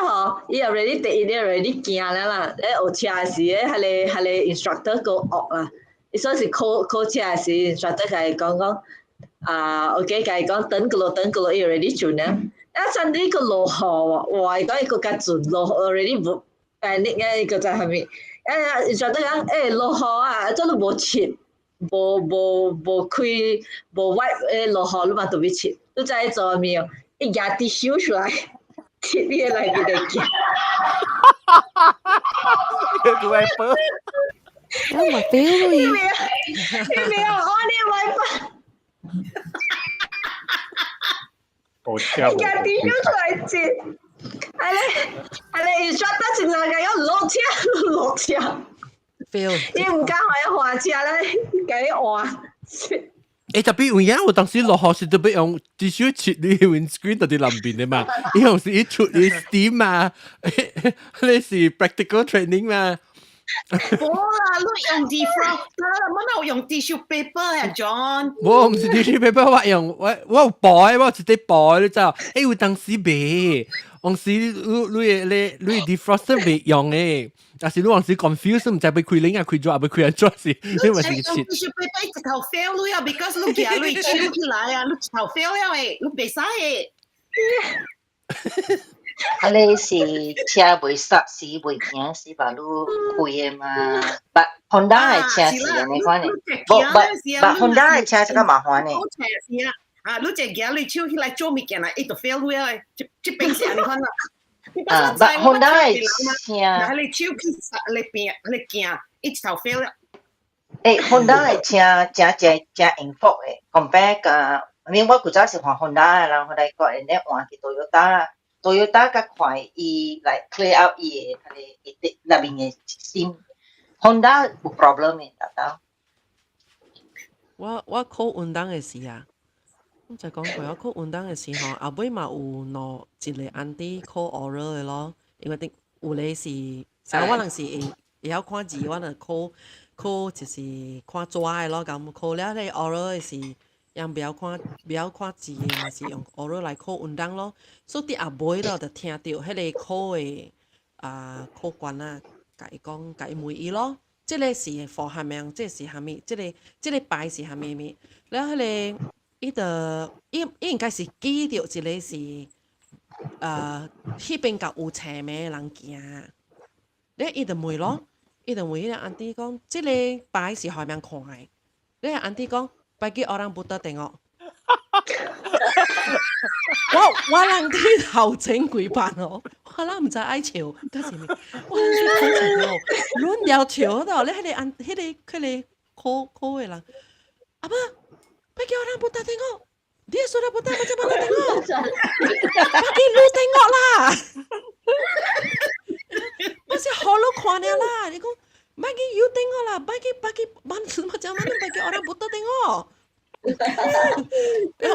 嗬，伊 already 第一年 already 驚啦，你學車時咧係你 instructor 個學啦，伊所以是考車時 instructor 係講OK，佢係講等個路伊 already 準啦。真呢個落雨喎，哇！講一個較準落雨 already 冇panic 嘅，個就係咪？覺得講落雨啊，真係冇切，冇開冇 wipe 落雨你嘛特別切，都在做咩哦？一壓啲燒出來，切啲嚟俾你見。個 wiper， 我冇屌你。你未有我啲 wiper。壓啲燒出來切，係你刷得前兩個有落車。你唔加開花車咧，幾換？特別有影，我當時落雨是特別用至少切你 windscreen 到啲臨邊嘅嘛，因為是一出你 steam 嘛，你是 practical training 嘛。冇啦，你用 defrost 啦，乜我用 tissue paper 啊 ，John。我唔是 tissue paper，我用我boy，我直接 boy，你知道？有當時未，當時你 defroster 未用誒，但是你當時 confuse，唔知被開零啊，開咗啊，被開人做事，因為是切。tissue paper 一頭 fail 你啊 ，because 你驚你超起來啊，你頭 fail 了誒，你別使誒。你是車袂煞死袂行死把路開嘅嘛？但 Honda 嘅車是安尼款嘅，但 Honda 嘅車真係麻煩嘅。啊，你只驚你超起來做物件啊，一頭 fail 了誒，即平時你看啦。啊，但 Honda 嘅車，嗱你超起你變你驚一頭 fail 了。Honda 嘅車真幸福嘅 ，compare 個，因為我古早是換 Honda 啦，後來個人咧換去 Toyota 較快，伊來 clear out 伊嘅那邊嘅線 ，Honda 有 problem 嘅，達到。我考運動嘅時啊，我就講過，我考運動嘅時候，後尾嘛有攞一個安迪考 oral 嘅咯，因為有咧是，成我人是會曉看字，我就考就是看紙嘅咯，咁考了咧 oral 嘅是。用不要看字嘅，嘛是用 oral 來考運動咯。所以啲阿妹咯就聽到迄個考嘅考官啊，甲伊講甲伊問伊咯，即個是課下面，即是蝦米？即個牌是蝦米物？然後迄個伊應該是記着一個是迄邊甲有車名人行，你伊就問咯，伊就問迄個安迪講，即個牌是下面看嘅，你個安迪講。bagi orang buta tengok 我人啲頭整幾版哦，我諗唔知愛笑，嗰時我諗住講笑，亂又笑到咧，迄個考嘅人，阿爸 bagi orang buta tengok dia sudah buta macam mana tengok bagi lu tengok lah 我是好lu 看了啦，你講。bagi you tengok lah, bagi macam mana bagi orang buta tengok.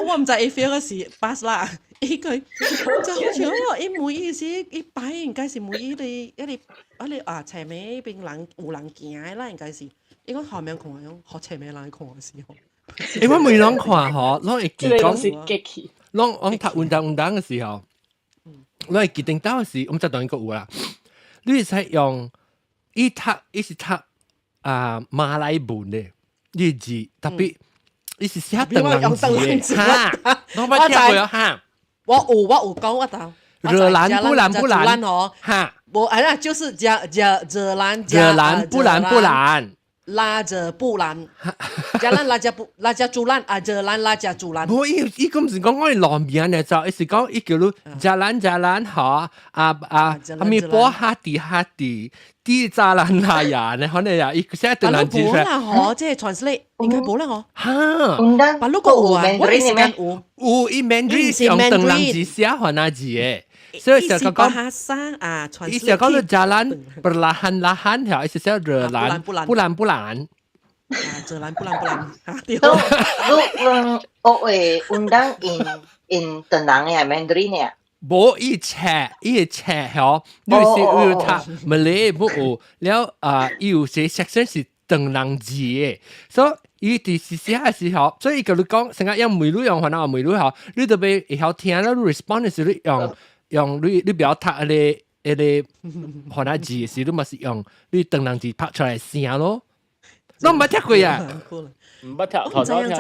我唔知伊 feel 嘅是 pass 啦，伊佢就好似哦，伊每意思伊擺應該是每一個前面邊人有人行嘅啦，應該是伊講後面看樣學前面人看嘅時候。因為每人看嗬，攞會記講，攞我讀運動嘅時候，攞會記定到時，我唔知當然個有啦，你係用。伊是讀馬來文嘅呢字，特別伊是寫鄧人字嘅嚇，我冇聽過嚇。我有講我到。惹蘭不蘭哦嚇，我哎呀，就是惹蘭不蘭。拉着布蘭，jalan拉住蘭啊，jalan拉住蘭。冇，伊個唔是講我哋路面嘅就，伊是講伊叫你jalan嚇，咪波哈地，啲jalan下人咧，可能呀，伊寫對難字出。冇啦，嗬，即係 translate 應該冇啦，嗬。嚇，把嗰個有啊，我哋時間有，伊 Mandarin 用鄧人字寫漢那字嘅。所以就講bahasa translate 意思講到 jalan perlahan-lahan 條，意思係惹蘭不蘭。jalan pulang。都我會運動 in 鄧人嘅 Mandarin 嘅。冇伊赤嗬，你是要讀Malay冇有，แล้ว有些 section 是鄧人字嘅，所以伊啲是寫嘅時候，所以佢講成日用梅魯用可能梅魯嗬，你特別會曉聽啦，你 respond 時你用你不要讀嗰啲可能字時，你咪是用你鄧人字拍出來聲咯。我唔捌聽過呀，唔捌聽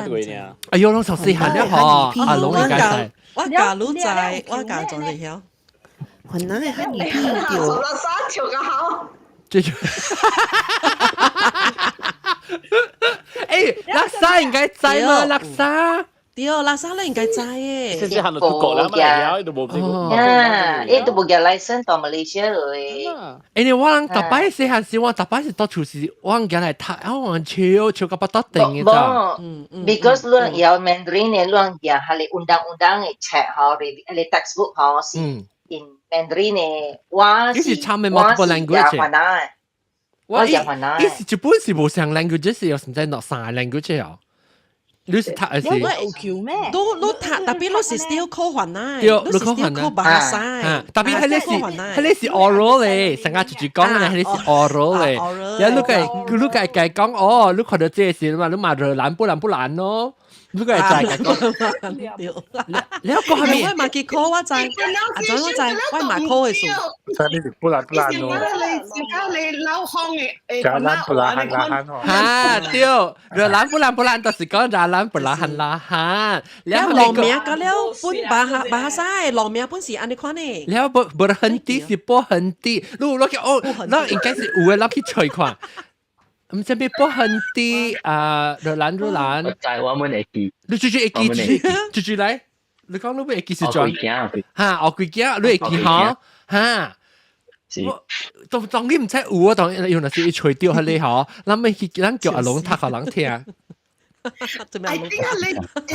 過呢。哎呦，攏從細漢咧嗬，阿龍應該係。我教你知，我教咗你曉。可能係和你聽到。了三球個好。這就，拉沙應該知嘛，拉沙。對，拉沙你應該知嘅。甚至行到出國啦，嘛，都冇伊都冇嘅 license 到 Malaysia 嚟。你我人特擺細漢時，我特擺是到處是，我人家嚟睇，我笑個不得定嘅咋。because 亂有 Mandarin 嘅亂嘅，係你undang-undang 嘅 check 嗬，你 textbook 嗬是 in Mandarin 嘅，我是我是日本是無上 language 是有甚至落三 language 哦。你是讀係你有球咩？你讀，特別你是 still 考還奶，對，你是 still 考巴塞，特別係你是 oral 咧，成日住講咧，係你是 oral 咧，然後你計講哦，你看到這事嘛，你嘛就懶不懶咯。如果係就係講，你有個係咪？我買結果我就，我買 call 嘅數。所以你不然咯。你老康嘅就懶不懶嚇，對，就懶不懶，就是講就懶不懶。แล้วลองเมียก็แล้วปุ่นบาซ่าลองเมียปุ่นสีอันนี้คนนี่แล้วบริหันตีสิบ่หันตีรู้แล้วก็โอ้แล้ว應該是有嘅แล้ว去吹看。唔知咩波痕啲羅蘭，我知我們會記，你最會記嚟，你講你會記是怎？嚇，我記嘅，你會記嚇嚇。當你唔知有啊，當有陣時吹掉係你嚇，咱叫阿龍讀給人聽。I think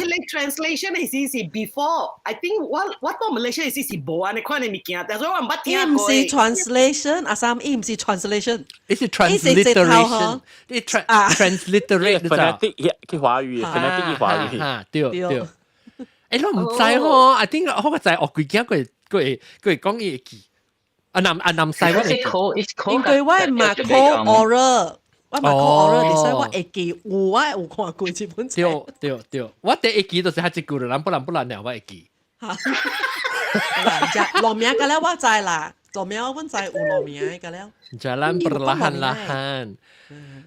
like translation is easy before. I think what Malaysia is easy 冇啊，你看你物件，但係我唔捌聽過。唔是 translation， 阿三唔是 translation， 是 transliteration， transliterate ，phonetic 嘅華語 ，phonetic 嘅華語，對。誒，我唔知嗬，I think 我個知我幾驚佢講嘢記，南西我嚟記，應該我唔係 call oral。我嘛講 oral， 其實我會記，我有看過這本書。對，我第一記就是係一句啦，不然了，我會記。落名嘅咧，我知啦，落名我知有落名嘅咧。Jalan perlahan-lahan.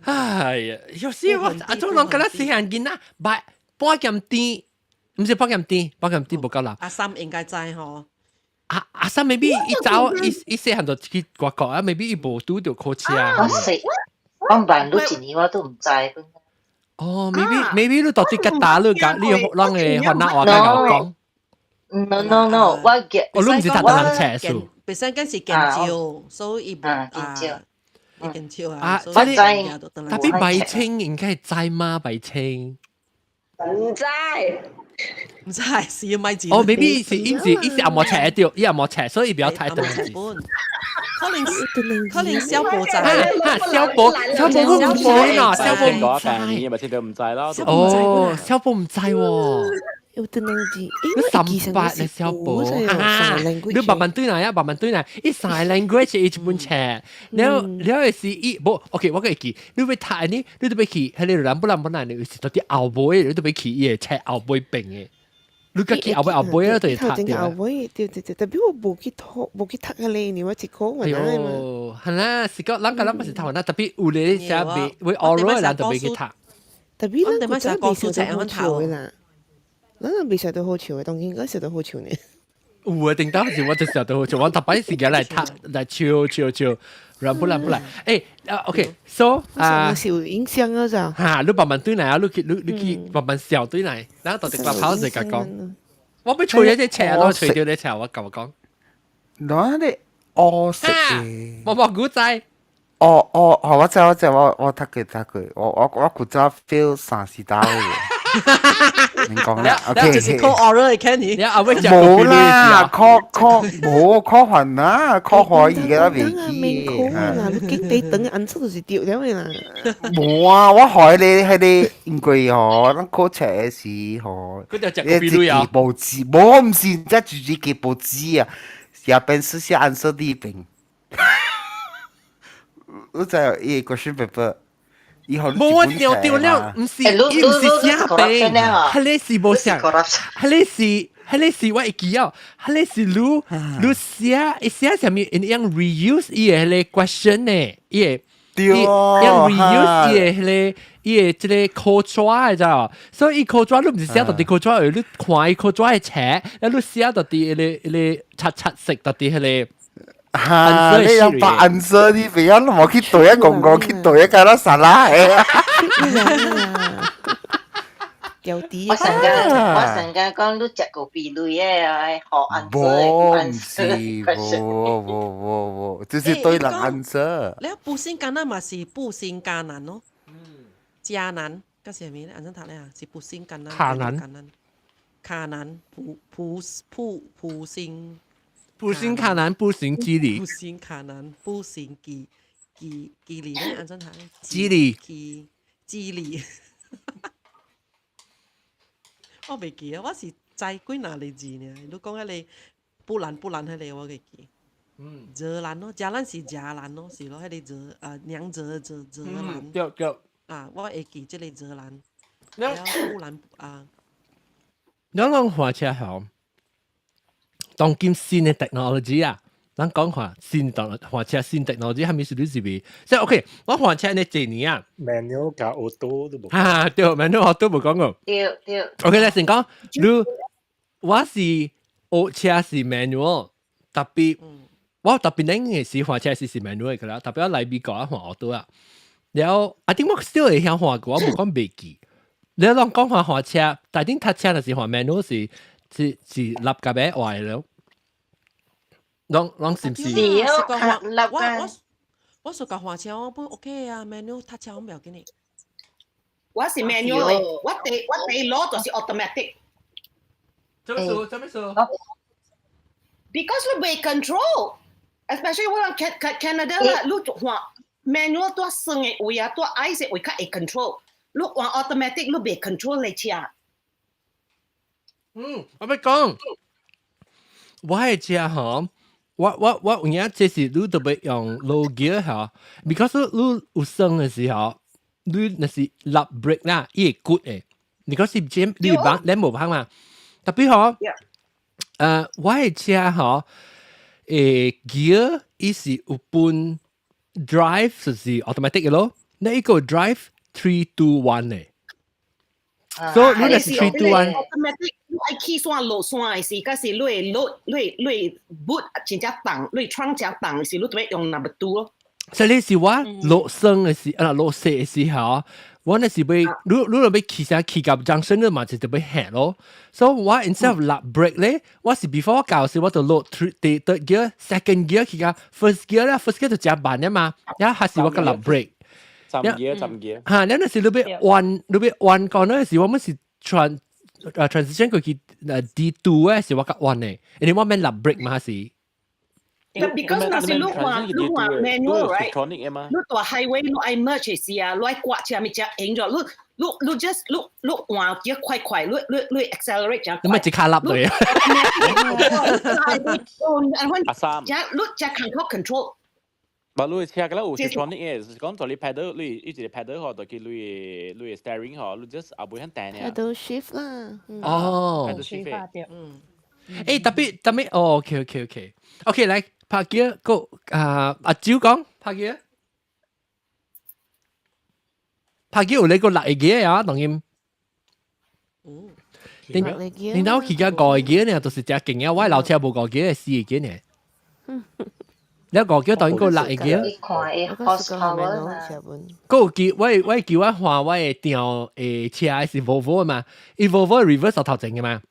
Ay, yo sih atau orang kena sihan gina, ba 8點鐘，唔是8點鐘，8點鐘冇夠啦。阿三應該知嗬。阿三 maybe 一早一細漢就去外國啊 ，maybe 伊無拄到考車。我慢路一年我都唔知。哦 ，maybe 你到底吉打你講，你讓嘅學那話講講。No， 我嘅，我唔是讀人車數。本身嗰時建照，所以建照啊。特別白青應該係知嗎？白青。唔知。唔知是要咪字。哦 ，maybe 是因是阿冇車掉，伊阿冇車，所以比較睇得字。可能小寶仔，小寶唔知啊，小寶唔知，咪先都唔知咯。哦，小寶唔知喎。有啲能字，你38咧小寶你慢慢對嚟啊，慢慢對嚟，一 sign language 一本冊，แล้ว是一不 ，OK， 我嘅記，你會睇呢，你都俾記，係你諗不難，你是到啲後背，你都俾記嘢冊後背病嘅，你個記後背啊，都要睇掉。後背，對，特別我冇記讀嘅咧，你話只講話啦嘛。係啦，是個啷個是睇啦，特別有你寫俾會 oral 啦，就俾佢睇。特別啷個真係未寫到好潮嘅啦。嗱，未食到好潮嘅，當然應該食到好潮呢。有啊，定當時我就食到好潮，我特別時間嚟笑，然不來。誒，OK，so 受影響啊就。嚇，你慢慢對嚟啊，你去慢慢笑對嚟，然後到底個跑就講，我俾除咗隻車，我除掉隻車，我講。嗱你我食嘅，我估仔。我知，我睇佢，我估咗 feel 30打嘅。你講啦，OK。就是 call oral 嘅 Kenny。冇啦，call 還啦，call 可以嘅啦，未記。你幾地等嘅銀色就是掉咗嘅啦。冇啊，我害你應該嗬，咱 call 車時嗬。佢就隻個邊度有？報紙，冇唔是，即係自己嘅報紙啊，下邊是寫顏色啲邊。我就一個 question paper。冇啊，掉了，唔是寫病，係你是冇寫，係你是我會記啊，係你是你寫上面樣 reuse 伊個係 question 呢，伊個樣 reuse 伊個即個口抓嘅咋，所以口抓你唔是寫到啲口抓，你看口抓嘅冊，你寫到啲你擦色到啲係嚇！你有白銀色啲俾人我去對一講去對一個啦沙拉嘅。有啲我成日講你食個鼻淚嘅，學銀色。冇，就是對人銀色。你布先艱難嘛是布先艱難咯，迦難嗰時係咩咧？銀針塔咧啊，是布先艱難。卡難，普先。不行卡南，不行基里。不行卡南，不行基里咧，按真睇。基里。基里。我未記啊，我是知幾哪里字呢？你講迄個不蘭迄個我會記。澤蘭咯，嘉蘭是嘉蘭咯，是咯，迄個澤娘澤蘭。對。啊，我會記即個澤蘭。然後不蘭啊。咱講火車好，當今新嘅 technology 啊，咱講話新火車新 technology 係咪是你是咪？即係 OK， 我火車呢幾年啊 manual 加 auto 都冇。嚇，對 manual auto 冇講過。對。OK， 你先講，我是火車是 manual， 特別我特別呢是火車是 manual 嘅啦，特別我嚟美國啊換 auto 啊，然後 I think 我 still 會曉換過，我冇講未記。你攏講話火車，但係啲搭車就係換 manual 是立架俾壞咯。攏是唔是？我屬個火車我本 OK 啊 ，manual 搭車我唔要緊你。我是 manual 嚟，我哋攞就是 automatic。做咩事 ？Because 你未 control，especially 我喺 Canada 啦，你換 manual 多省嘅位啊，多 ice 嘅位較會 control。你換 automatic 你未 control 你車。我咪講，我係車嗬，我有影這是你特別用 low gear 嗬 ，because 你有升嘅時候，你那是立 brake 啦，伊會骨嘅，你講是尖，你冇你冇幫嘛，特別嗬，我係車嗬，gear 伊是有半 drive 就是 automatic 嘅咯，那一個 drive 3, 2, 1嘅。所以你那是3, 2, 1。automatic， 你愛起山落山嘅時，嗰時你 boot 真正重，你 trunk 真重嘅時，你特別用 number 2咯。所以你是我落升嘅時，落雪嘅時候，我那是要你若要起身起到junction，你嘛就特別下咯。所以我 instead of 立 brake 咧，我是 before 我教時，我就落 third gear、second gear 起到 first gear 啦 ，first gear 就真慢啊嘛，然後還是我個立 brake。浸嘢。嚇，你那時你要彎講嗰時，我們是transition 過去D2嘅時，我較彎嘅，因為我免立 brake 嘛是。Because 那時你換 manual right，你大 highway 你愛 merge 嘅時啊，你愛刮車咪只 aim 咗，你 just 你換只快，你 accelerate 只快。你咪即刻立嚟啊！阿三，你只 control。mà lui xe cái là electronic ấy, còn cho lui pedal lui一直 pedal 嗬，就叫lui steering 嗬，lui just 後背很彈嘅。pedal shift 啦。哦。pedal shift 誒，特別，哦 ，OK，嚟拍機個阿蕉講拍機，拍機有你個六機啊，當然。你到而家5機呢，就是只勁嘅，我老車冇5機係4機呢。你5機當然個6機。個機我叫我換我嘅調車是 Volvo 嘛，伊 Volvo reverse 頭前嘅嘛，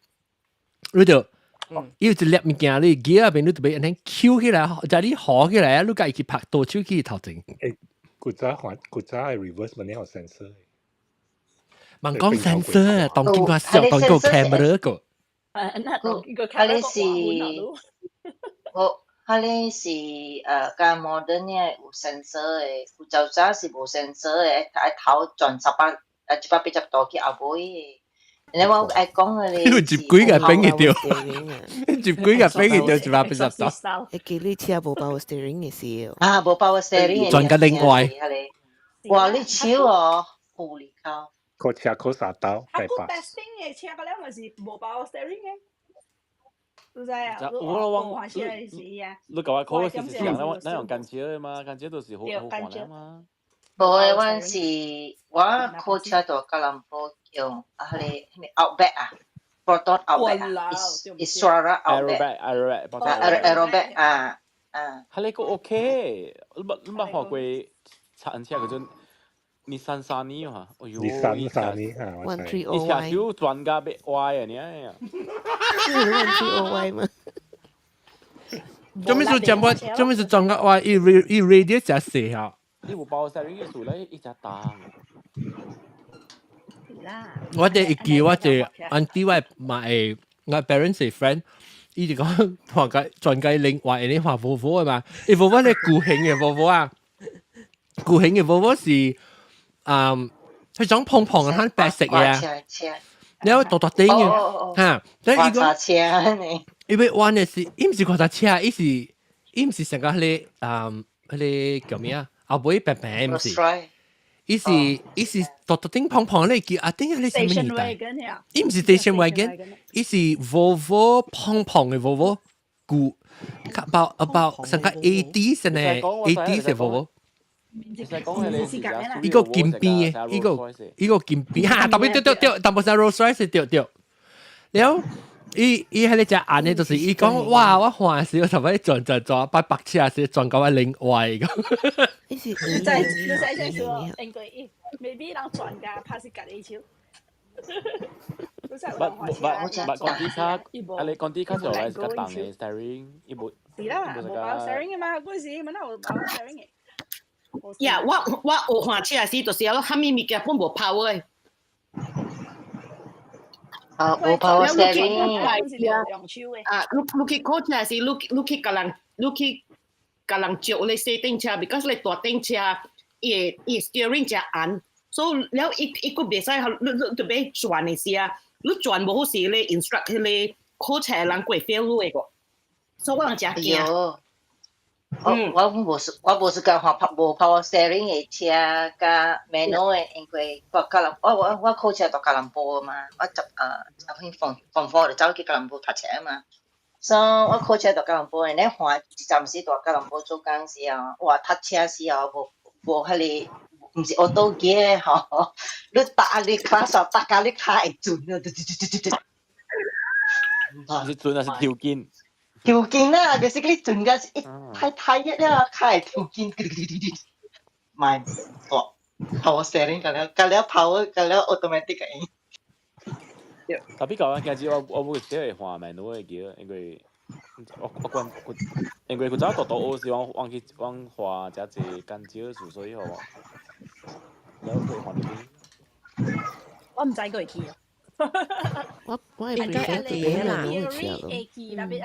你就要一粒物件你機入邊你特別安尼翹起來，就你好起來，你家己去拍倒手去頭前。古早係 reverse 咪呢個 sensor。問講 sensor，當見過小當個 camera 個。你是你是個 modern 嘅有 sensor 嘅，古早是冇 sensor 嘅，頭轉18度去後背。你我愛講嘅你。接幾個冰嘅掉，接幾個冰嘅掉18度。你記你車冇power steering 嘅時候。啊，冇power steering。轉個另外。哇！你超哦，好離靠。個車嗰3刀，800。個 testing 嘅車個咧咪是冇power steering 嘅。你知啊？我話車係是啊。你講話嗰個是講那用間車嘛，間車都是好換啊嘛。冇嘅，嗰陣時我開車到吉隆坡用係咪 Outback 啊 ，Proton Outback 啊 ，Isra Outback，Aeroback 啊。係你個 OK，你冇學過鏟車嗰種。你三三年哈，哎呦，你三年哈，我知。一下就轉架被歪啊你啊！130 Y 嘛？做咩事轉架歪？伊 radius 就細下。你冇包曬呢個數咧，一隻單。我哋一記我哋 auntie 我買我 parents 嘅 friend，伊就講話個轉架另外你話 Volvo 係嘛？伊 Volvo 咧固型嘅 Volvo 啊，固型嘅 Volvo 是。佢種碰嘅，佢白色嘅，然後大丁嘅嚇，但係跨車呢？因為玩嘅是，伊唔是跨車，伊唔是成個迄個叫咩啊？後尾白白唔是。伊是大丁胖胖咧叫，丁係什麼年代？伊唔是 station wagon， 伊是 Volvo 胖胖嘅 Volvo， 舊 about 成個 80s 呢 80s 嘅 Volvo。呢個金邊嘅，呢個金邊嚇，特別對，但係 Rolls Royce 對，然後伊喺你隻眼咧，就是伊講哇，我歡喜我頭先轉把白車時轉到我另外個。你使說，應該未必人轉㗎，怕是隔你超。講啲卡，你講啲卡就係個檔嘅 steering， 一部。是啦，冇搞 steering 嘅嘛，嗰時乜都冇搞 steering 嘅。呀，我學換車時，就是有蝦米物件本無 power 嘅。冇 power steering。你去考車時，你去甲人借你細頂車 ，because 你大頂車，伊 steering 隻硬，所以了伊個袂使，你特別轉嘅時啊，你轉無好時，你 instruct 你考車人過 fail 你個，所以我人真驚。我無是講無 power steering 嘅車，甲 manual 嘅，因為我考車到吉隆坡嘛，我放課就走去吉隆坡讀車嘛，所以我考車到吉隆坡，你換暫時到吉隆坡做工時候，我讀車時候無迄個，唔是我都嘅嗬，你打你 class 大家你太準啦，是準還是條件？條件啦，就是嗰啲準嘅，太一啦，開條件，買錯 power steering 咁樣 power 咁樣 automatic 嘅。tapi kalau yang kaji我會寫嚟畫面都會記得，因為我關因為佢走到我是往畫只隻間招數所以好啊，然後佢畫啲。我唔知佢記啊。我係 prefer 自己人攞去食咯。特別係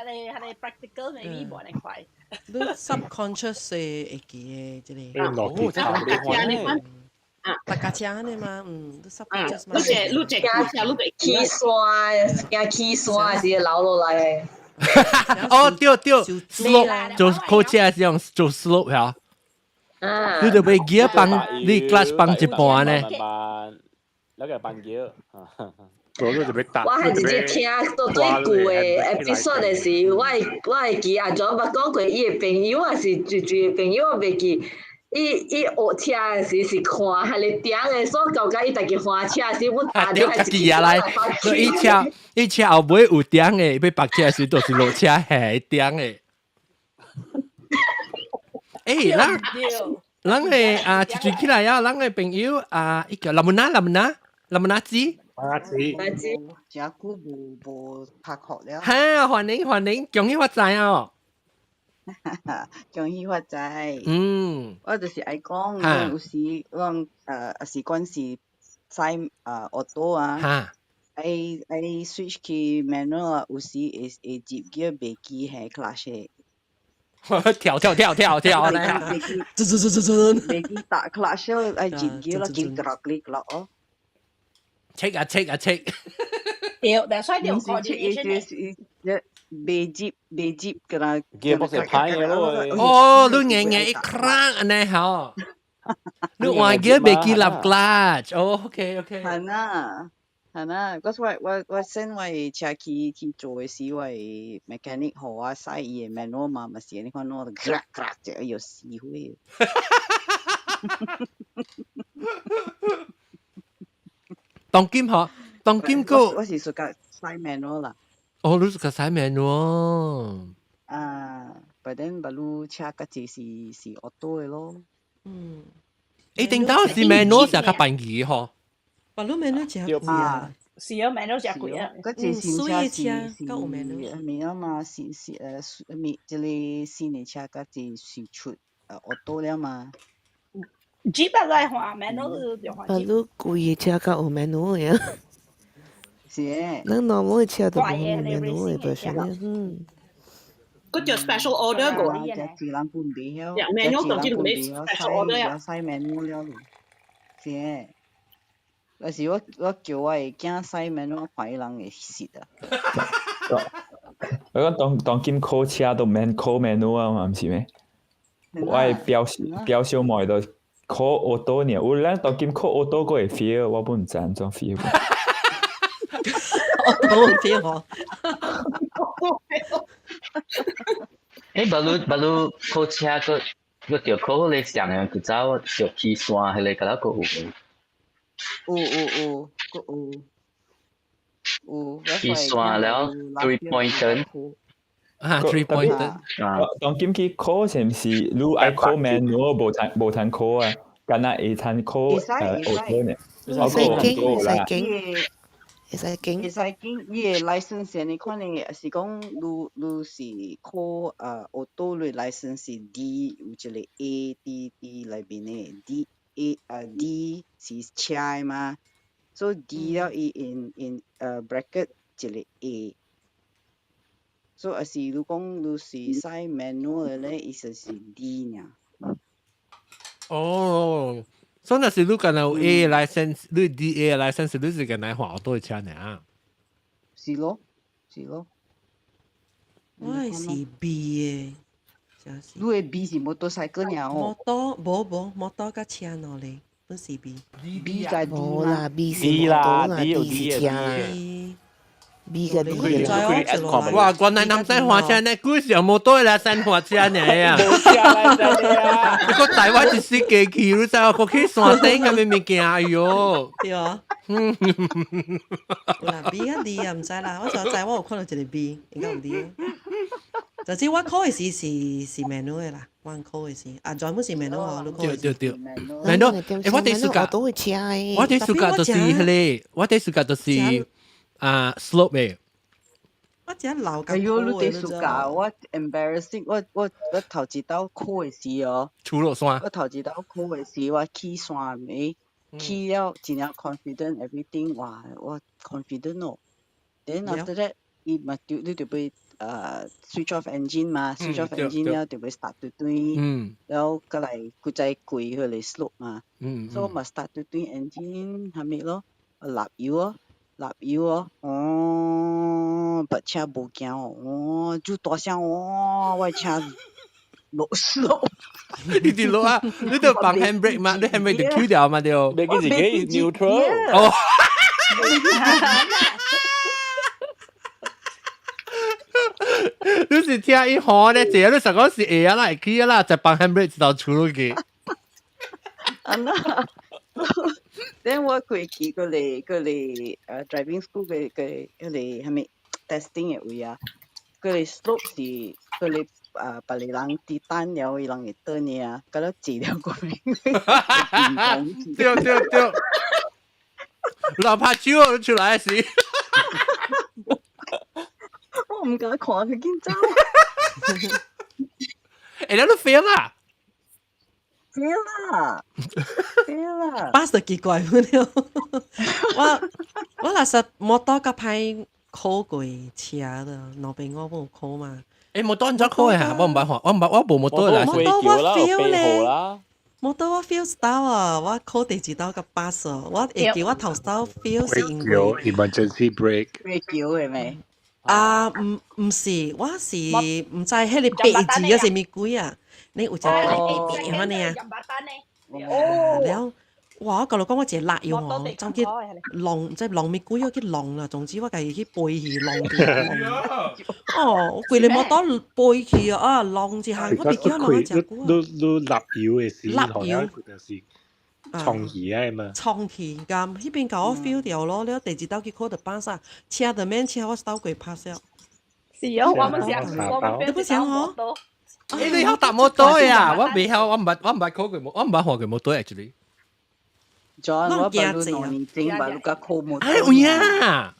practical 未必冇咁快。你 subconscious 會記嘅，即係。大家車呢嘛，都 subconscious 嘛。你隻車，你起山，驚起山是流落來。哦，對 ，slope 做考車係用做 slope 嚇。你就俾 gear 幫你 clutch 幫一半呢。แล้วก็ปันเยอะ我就俾答。我係直接聽到最舊嘅 episode 嘅時，我係記阿莊捌講過，伊嘅朋友啊是最嘅朋友，我未記。伊學車嘅時是看係你頂嘅，所以舊家伊大家換車時，我打掉係自己來。伊車後尾有頂嘅，要白車時都是落車係頂嘅。誒，人嘅一起來啊，人嘅朋友一個林文娜子。真久無拍學了。哈，歡迎，恭喜發財哦！恭喜發財。我就是愛講，有時我是講是載auto啊，愛 switch 去 manual 啊，有時會接叫袂記係 clutch 嘅。跳咧！袂記打 clutch 愛接叫啦，接落哦。check。掉，但係掉 coordination 未接㗎啦。叫不是拍嘅咯。哦，你硬一 crack 安尼好。你換叫未記立 clutch，哦 ，OK。係啊，嗰我先我車去做嘅時，我 mechanic 好啊，使伊嘅 manual 嘛，咪是你看攞 crack 就要死灰。當金個，我是屬於駛 manual 啦。哦，你屬於駛 manual。but then 巴魯車嗰隻是 auto 嘅咯。定當是 manual 成個扮機嗬。巴魯 manual 真貴啊。是啊 manual 真貴啊。嗰隻新車是manual 嘛，即係新嘅車嗰隻是出auto 了嘛。Jeep 來換 manual 就換 Jeep。巴魯貴嘅車較有 manual 嘅。是誒。咱 normal 嘅車都冇 manual 嘅 version。嗰隻 special order 個。自人半邊了。manual 甚至乎你 special order 啊。使 manual 了，是誒。但是我叫我嘅囝駛咩，我看伊人會蝕啊。我講當今考車都免考 manual 啊嘛，唔是咩？我係表小妹都考 auto 呢，有人當今考 auto 個會 feel， 我本唔知安怎 feel。auto feel 我。巴魯考車個條考你上嘅佢走條起線係你嗰個有。起線了 3 pointer。3 pointer。當今去考是唔是你愛考 manual 無通考啊？敢若會通考auto 呢？會使經，伊個 license 你看你是講你是考auto 你 license 是 D 有一個 A D 裏邊嘅 D 是車嘛，所以 D 了伊 in bracket 一個 A， 所以還是如講你是駛 manual 咧，伊就是 D 呢。哦。所以那是你敢有 A license， 你 DA license， 你是敢來換好多車呢？是咯。我係 B 嘅，你嘅 B 是摩托車個呢？摩托冇摩托甲車攞嚟，不是 B。B 就係 冇啦，B 是摩托啦，B 是車。B 嘅 B 嘅。哇！原來男仔換車呢，古時候冇多啦，新換車呢啊！冇車啦，真係啊！你個台灣一時機器，你知我過去山頂咁嘅物件哎喲。對啊。有啦 B 啊 D 啊唔知啦，我就知我有看到一個 B， 應該有 D 啊。就知我考嘅是 manual 嘅啦，我考嘅是啊，全部是 manual 啊，你考嘅是。對。manual， 我哋暑假都會車嘅。我哋暑假就是迄個，我哋暑假就是。slope 嘅，我只老哎呦，你哋暑假我 embarrassing， 我頭一道考嘅時哦，出落山，我頭一道考嘅時我起山尾，起了真係 confident everything， 哇，我 confident 哦。Then after that， 伊咪你就會switch off engine 嘛 ，switch off engine 了就會 start 對對，然後過嚟佢再跪佢嚟 slope 嘛，所以我咪 start 對對 engine 係咪咯？立油哦。立油哦，把車無行哦，就大聲哦，我車落slope。你哋落啊？你都放 handbrake 嘛？你 handbrake 就 Q 掉嘛？就你自己 neutral。哦。你是聽一行咧，這你實講是會啊啦，會去啊啦，就放 handbrake 直到出落去。Then 我過去個嚟driving school 個嚟係咪 testing 嘅位啊？個嚟 slope 是個嚟別個人跌單了，伊人會倒呢啊，嗰度治療過嚟。對，哪怕酒出來時，我唔敢看佢見走。你都 fail 啦。fail 啦巴士奇怪了。我那時摩托甲歹考過車的，老爸我冇考嘛。摩托唔知考嘅嚇，我唔捌學，我冇摩托啦。摩托我 feel 咧，摩托我 feel 到啊，我考第二道甲巴士，我會記我頭道 feel 是因為 emergency brake 叫係咪？唔是，我是唔知迄個白字啊是咪鬼啊？你有一個白字呢啊？了，哇！我甲你講，我一個辣油哦，走去浪，即係浪咪鬼，我去浪啦。總之我家己去背去浪哦，我規個摩托背去啊，浪一下，我袂記我浪只股啊。你立油嘅時，立油就是衝去啊嘛。衝去咁，迄邊甲我 feel 掉咯。了第二道去考就巴剎，車就免車，我倒過 pass 了。是哦，我們你不想哦？你好搭摩托呀？我未曉，我唔捌考過，我唔捌學過摩托 actually。John， 我把你弄年整，把你個考摩托。哎呀！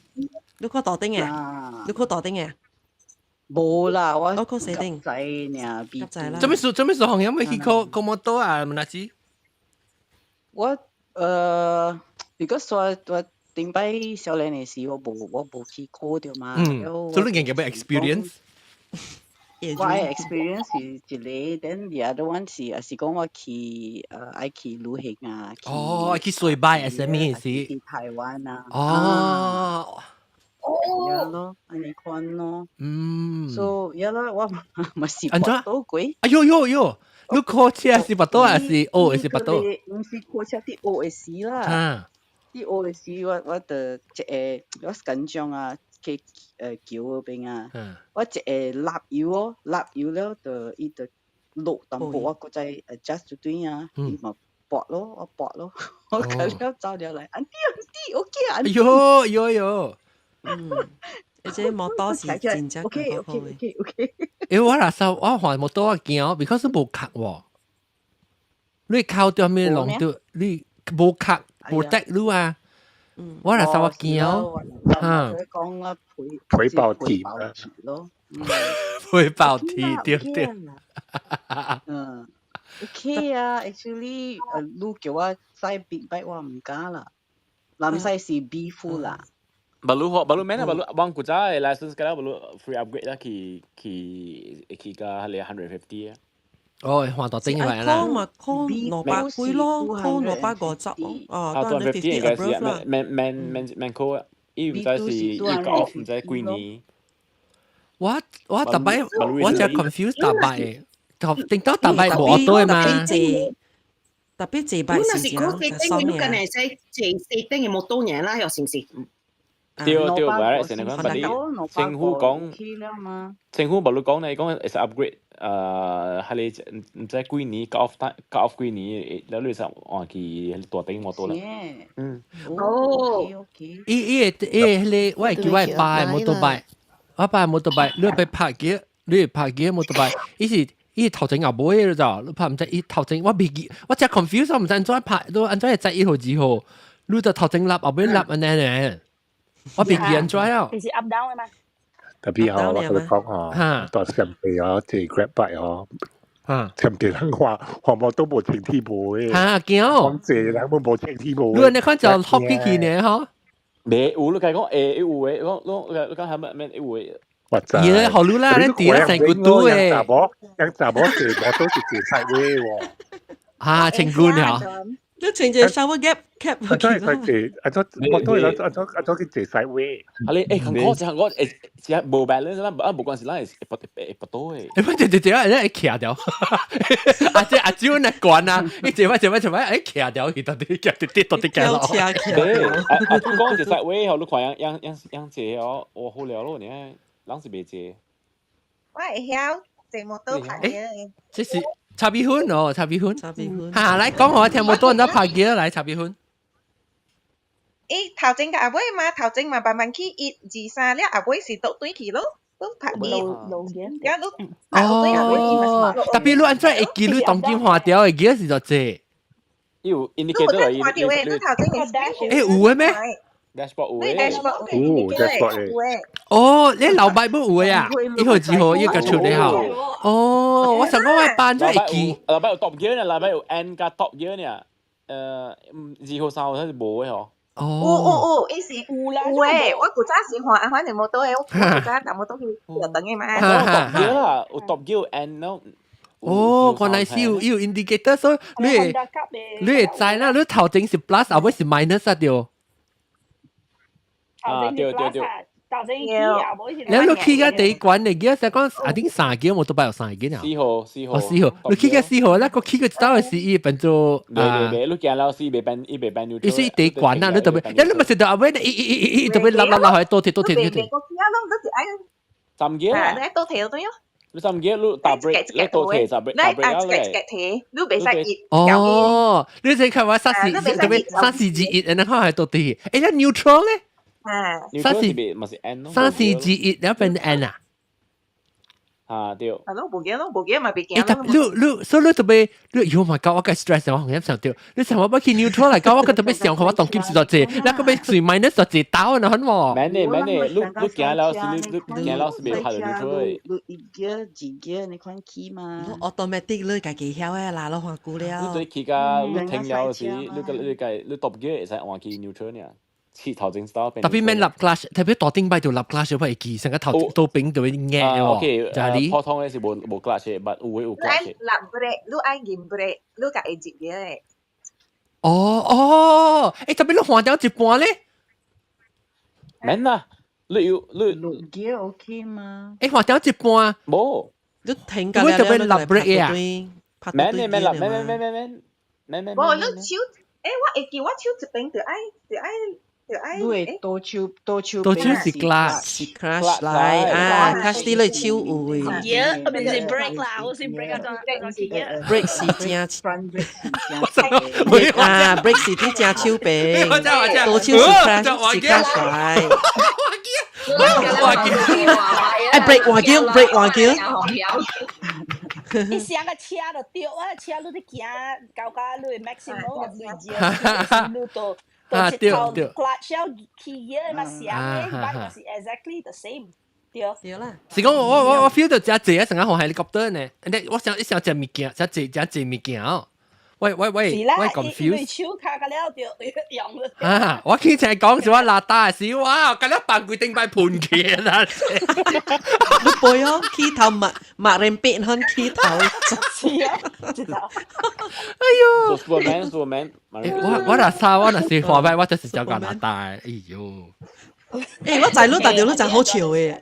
你考大丁嘅？你考大丁嘅？冇啦，我考四丁。仔呢？夾仔啦。做咩事行有冇去考摩托啊？唔哪知？我because 我頂擺小年嘅時，我冇去考掉嘛。所以你嘅 experience。我嘅 experience 是一個 ，then the other one 是講我去愛去旅行啊，去水拜係咩意思？去台灣啊。呀咯，安尼款咯。so 呀咯，我咪是巴多鬼。哎呦，你考車是巴多還是學是巴多？唔是考車啲學嘅事啦。啲學嘅事我就我緊張啊。去橋嗰邊啊，我納油了就伊就落淡薄，我再 adjust 咗啲啊，伊咪搏咯，我佢了走了嚟，auntie OK 啊，有，而且摩托是真正 OK， 我嗱時候我換摩托行 ，because 冇卡喎，你靠掉咩浪掉，你冇卡冇得路啊。我嗱時候行，講啊陪爆甜啊，陪爆甜，對。OK 啊 ，actually 你叫我駛 big bike 我唔敢啦，南西是 B 夫啦。baru mana bang kuca license sekarang baru free upgrade lah ki ka 150 ya. 換到整埋啦。call 600杯咯，call 650咯。250應該是 man call， 伊唔知是伊個 off 唔知幾年。我特別我就 confuse 特別，定到特別冇對嘛？特別這擺是講四丁嘅，你近嚟使四丁嘅冇多年啦，又是唔是？對，話成日講，但係政府講，政府無論講你講係 upgrade，係你唔知幾年 cut off 幾年，แล้ว你就話佢ตัว頂冇多啦。你我係叫我拜摩托拜，我拜摩托拜，你去拍嘅摩托拜，伊頭前又冇嘢咋，你拍唔知伊頭前我未記，我真 confuse， 我唔知安怎拍，都安怎係在1號2號，你就頭前立後尾立安尼。我未見咗啊！你是 up down 嘅嘛？特別我佢講當上邊即 grab bike 上邊人話冇都冇停鐵步嘅。見講謝人冇停鐵步。你看就 hop 起去呢嗬？未有，你講有嘅，你講係咩有嘅？嘢好路啦，你跌咗成個度誒。人查某謝我都是謝晒位喎。情官啊！你change 隻 shower cap 佢哋，我都佢借晒位。你韓國只冇 balance 啦，冇關係啦，係不多嘅。你對啊，你騎掉，阿蕉你管啊，你借乜，誒騎掉，佢到底跌落。阿講借晒位，後你看樣借哦，我好了咯，你睇，啷是未借？我會曉借摩托拍嘅。這是。插邊款哦，插邊款。嚇，嚟講我聽冇多人都拍嘅啦，嚟插邊款。頭前個阿妹嘛，頭前嘛慢慢去1、2、3了，阿妹是倒對去咯，都拍嘅。路嘅。而家都倒對阿妹。特別你按照會記你當今花掉嘅記是就這。有 indicator 嚟。花掉嘅，你頭前嘅。有嘅咩？dashboard 有嘅。dashboard 哦，你老闆冇有啊？1號2號一個出嚟好。哦，我想講我班咗會記。老闆有 top gear 呢，老闆有 N 加 top gear 呢。2號3號佢係冇嘅嗬。伊是有誒，我古早是換反正冇多誒，我古早但冇多去就等嘅嘛。top gear 啦，有 top gear 有 N 咯。原來是有 indicator， 所以你會知啦，你頭前是 plus， 後尾是 minus 啊掉。對。你去嘅第一關嚟嘅，就講I think 3件我都擺有3件啊。4號。你去嘅4號，那個去嘅到係伊變做未，你見到是未變 neutral。意思第一關啊，你特別，你咪是到後尾伊特別拉去多鐵。3件啊？你多鐵對咯。你3件你打 break， 你多鐵打 break 了咧。你未使哦，你淨係話3-4-2-1，然後係多鐵。誒，那 neutral 咧？3-4-2-1，然後變 N 啊？對。係咯，冇嘅咪別嘅。所以你特別，Oh my God，我嘅 stress 我好想掉。你成日我去 neutral 嚟講，我特別想看我當金是多謝，那個別隨 minus 多謝刀啊，很喎。你見到你見到是未拍到 neutral。2你看 key 嘛。automatic 你自己曉嘅啦，你看久了。你對 key 㗎，你停了時，你 top gear 會使換去 neutral 呢。似頭前 style 特別咩立 glass，特別大頂擺就立 glass 會記，成個頭都頂就會硬喎。就係你。普通嘅是冇 glass 嘅，但有 glass 嘅。立 break，你愛銀 break，你甲會接嘅。特別你換掉一半咧。免啦，你六嘅 OK 嘛？換掉一半。冇。你停㗎啦，特別立 break 啊。免。我你手，我會記我手一邊就愛。你會多手是 glass 來啊 ，glass 啲你手會。嘢，唔係 break 啦，好似 break 啊，當 break 是正啊 ，break 是啲正手柄，多手是 glass 來。break 換叫。你上個車就掉啊，車你哋行到你 maximum 你到。對。clutch 要起嘢嘛，上嘅，但是 exactly the same。對啦。是講我 feel 到只隻成日學 helicopter 呢，我想一想隻物件，只物件哦。喂 confuse。手卡個了就用咗。我見成講咗拉大事，哇！咁樣扮佢頂擺盤嘅啦。你背哦，起頭抹人變hơn起頭。知道。哎呦。做 superman。我那啥，我那是話咩？我就是叫加拿大。哎呦。我仔女大條女真好笑嘅。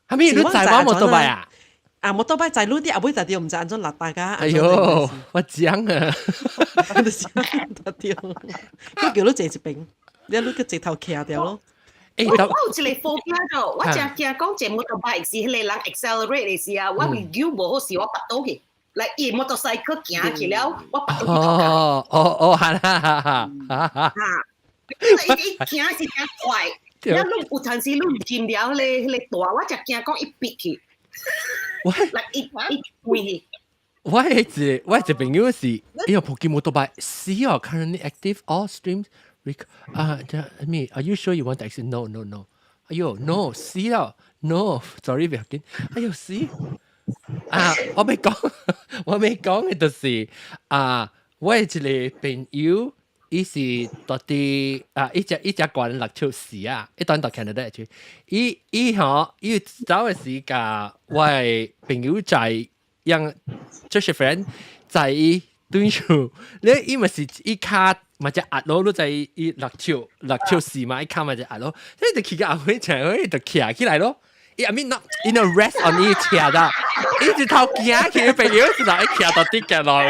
係咪？你仔玩摩托拜啊？啊，摩托拜仔女啲阿妹大條唔知安怎落大家。哎呦，我講啊。大條，佢叫你坐一邊，你你個直頭騎掉咯。我有一個副驚咗，我正驚講隻摩托拜是迄個人 accelerate 嘅時啊，我 review 無好時我拔到嘅。嚟伊摩托車行去了，我拔到佢頭殼。係啦。伊行是行快，然後你有陣時你唔見了，你大，我就驚講伊逼去。嚟伊飛去。我係隻朋友是，因為普吉摩托拜 see currently active all streams. Me, are you sure you want to exit? No. 哎呦 ，no， see 了 ，no， sorry 唔要緊。哎呦 ，see。我未講嘅就是我係一個朋友，伊是到啲一隻關六條時啊，一段到 Canada 去，伊走嘅時間，我係朋友在讓就是friend 在伊對住，你伊咪是伊卡咪只壓咯，都在伊六條時嘛，伊卡咪只壓咯，所以就企個阿妹就企起來咯。I mean not in a rest on 呢車da，一直頭行去朋友是哪一騎到啲嘅咯。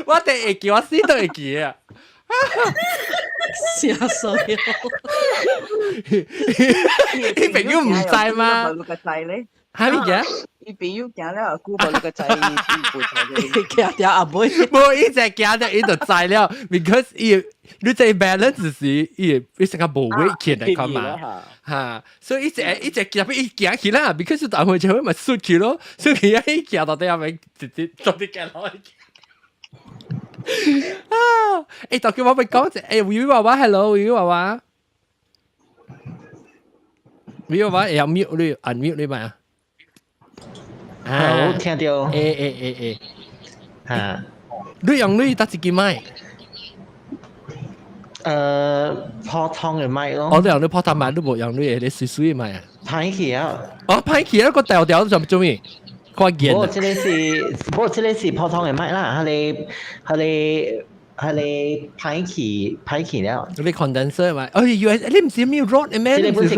我哋會記，我死都會記啊！笑死我！啲朋友唔知嘛？係乜嘢？伊朋友行了，估無你個仔騎掉阿妹，冇伊隻行咗，伊就知了 ，because 你隻 balance 是伊成個無位企嚟看嘛，嚇，所以伊隻入邊伊行起啦 ，because 大會就會咪縮起咯，縮起一行到底係咪直接做啲嘅落去？到叫我咪講隻，Vivi 娃娃 ，hello，Vivi 娃娃，Vivi 娃娃有 mute 你 unmute 你咪啊？好，聽到。你用你搭一支麥？普通嘅麥咯。我都用你普通麥，你冇用你水水嘅麥啊？歹去啊！歹去啊！個調做咩？關鍵。不過這個是普通嘅麥啦，係你歹去了。你 condenser 嘛？你唔是咩 rod 嘅咩？這個本是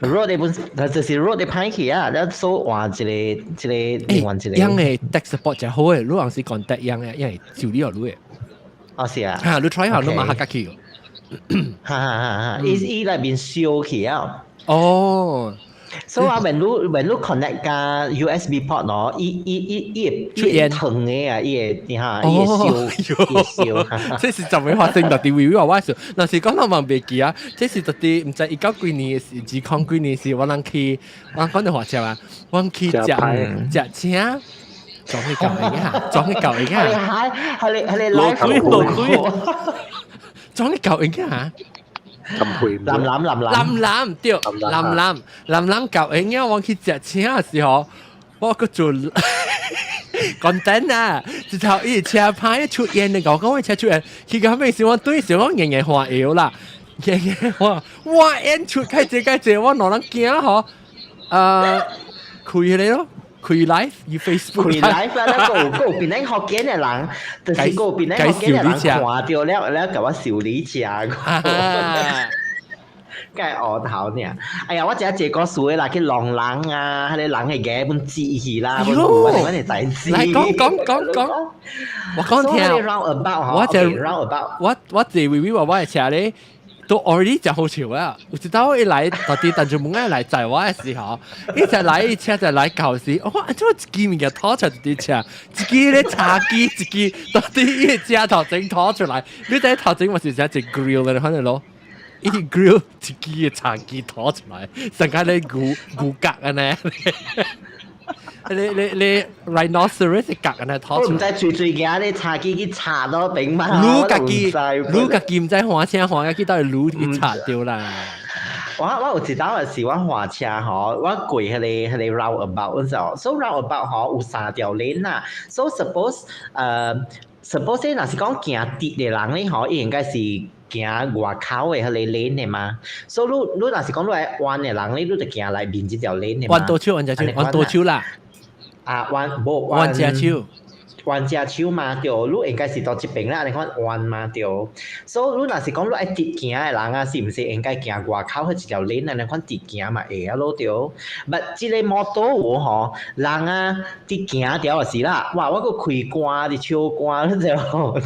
rod 的本，就是 rod 的歹去啊！然後所話一個另外一個。樣嘅 tech support 就好嘅，你還是講 tech 樣嘅，因為照呢個路嘅。哦，是啊。你 try 下，你馬下去。伊內面燒去啊。哦。所以話when you connect 個 USB port 咯，伊疼嘅啊，伊燒，這是怎麼發生？到底會話話說，那是講到忘別記啊，這是到底唔知一九幾年嘅事，二零幾年事，我講到話車啊，我去食車，裝去搞一下，係你落水，裝去搞一下。藍對，藍教應該我去食車嘅時候，我個做 content 啊，直頭伊車牌出現嘅，講嘅車出現，佢講咩時我對時我日花搖啦，日花哇 end 出開這我攞人驚嗬，開你咯。開 live 要 Facebook 開 live 啦，個邊啲學緊嘅人，就是個邊啲學緊嘅人看到了甲我笑你吃個，梗係惡頭呢。哎呀，我只一個數啦，去浪人啊，嗰啲人係嘅本志氣啦，我哋揾嚟仔知。嚟講，我講聽，我這位話我係車咧。都 already 就好潮啊！我知道一來到啲鄧俊夢嚟載我嘅時候，一就嚟車就嚟舊時，哇！做一支物件拖出啲車，一支咧茶機，一支到啲一隻頭整拖出嚟，你睇頭整我時就一隻 grill 嘅，你睇到咯，一 grill 一支嘅茶機拖出嚟，成間咧骨格啊呢！你 rhinoceros 格啊呢拖出嚟，唔知最驚你茶機去插到柄嘛？擼家己唔知換車換去到去擼去插掉啦。我有一道嘅是我換車嗬，我過迄個 roundabout 嗰時候 ，so roundabout 嗬有3條 lane 啦 ，so suppose 若是講行直嘅人咧嗬，應該是行外口嘅迄個 lane 嘅嘛。so 你若是講你係彎嘅人咧，你就行內面這條 lane 嘅嘛。彎多手啦。啊，彎隻手。彎隻手嘛，對，你應該是到這邊啦，你看彎嘛，對。所以你若是講你愛直行嘅人啊，是毋是應該行外口迄一條鏈啊？你看直行嘛會啊咯，對。唔，即個摩托有吼，人啊直行條就是啦，哇！我個開關啲超關就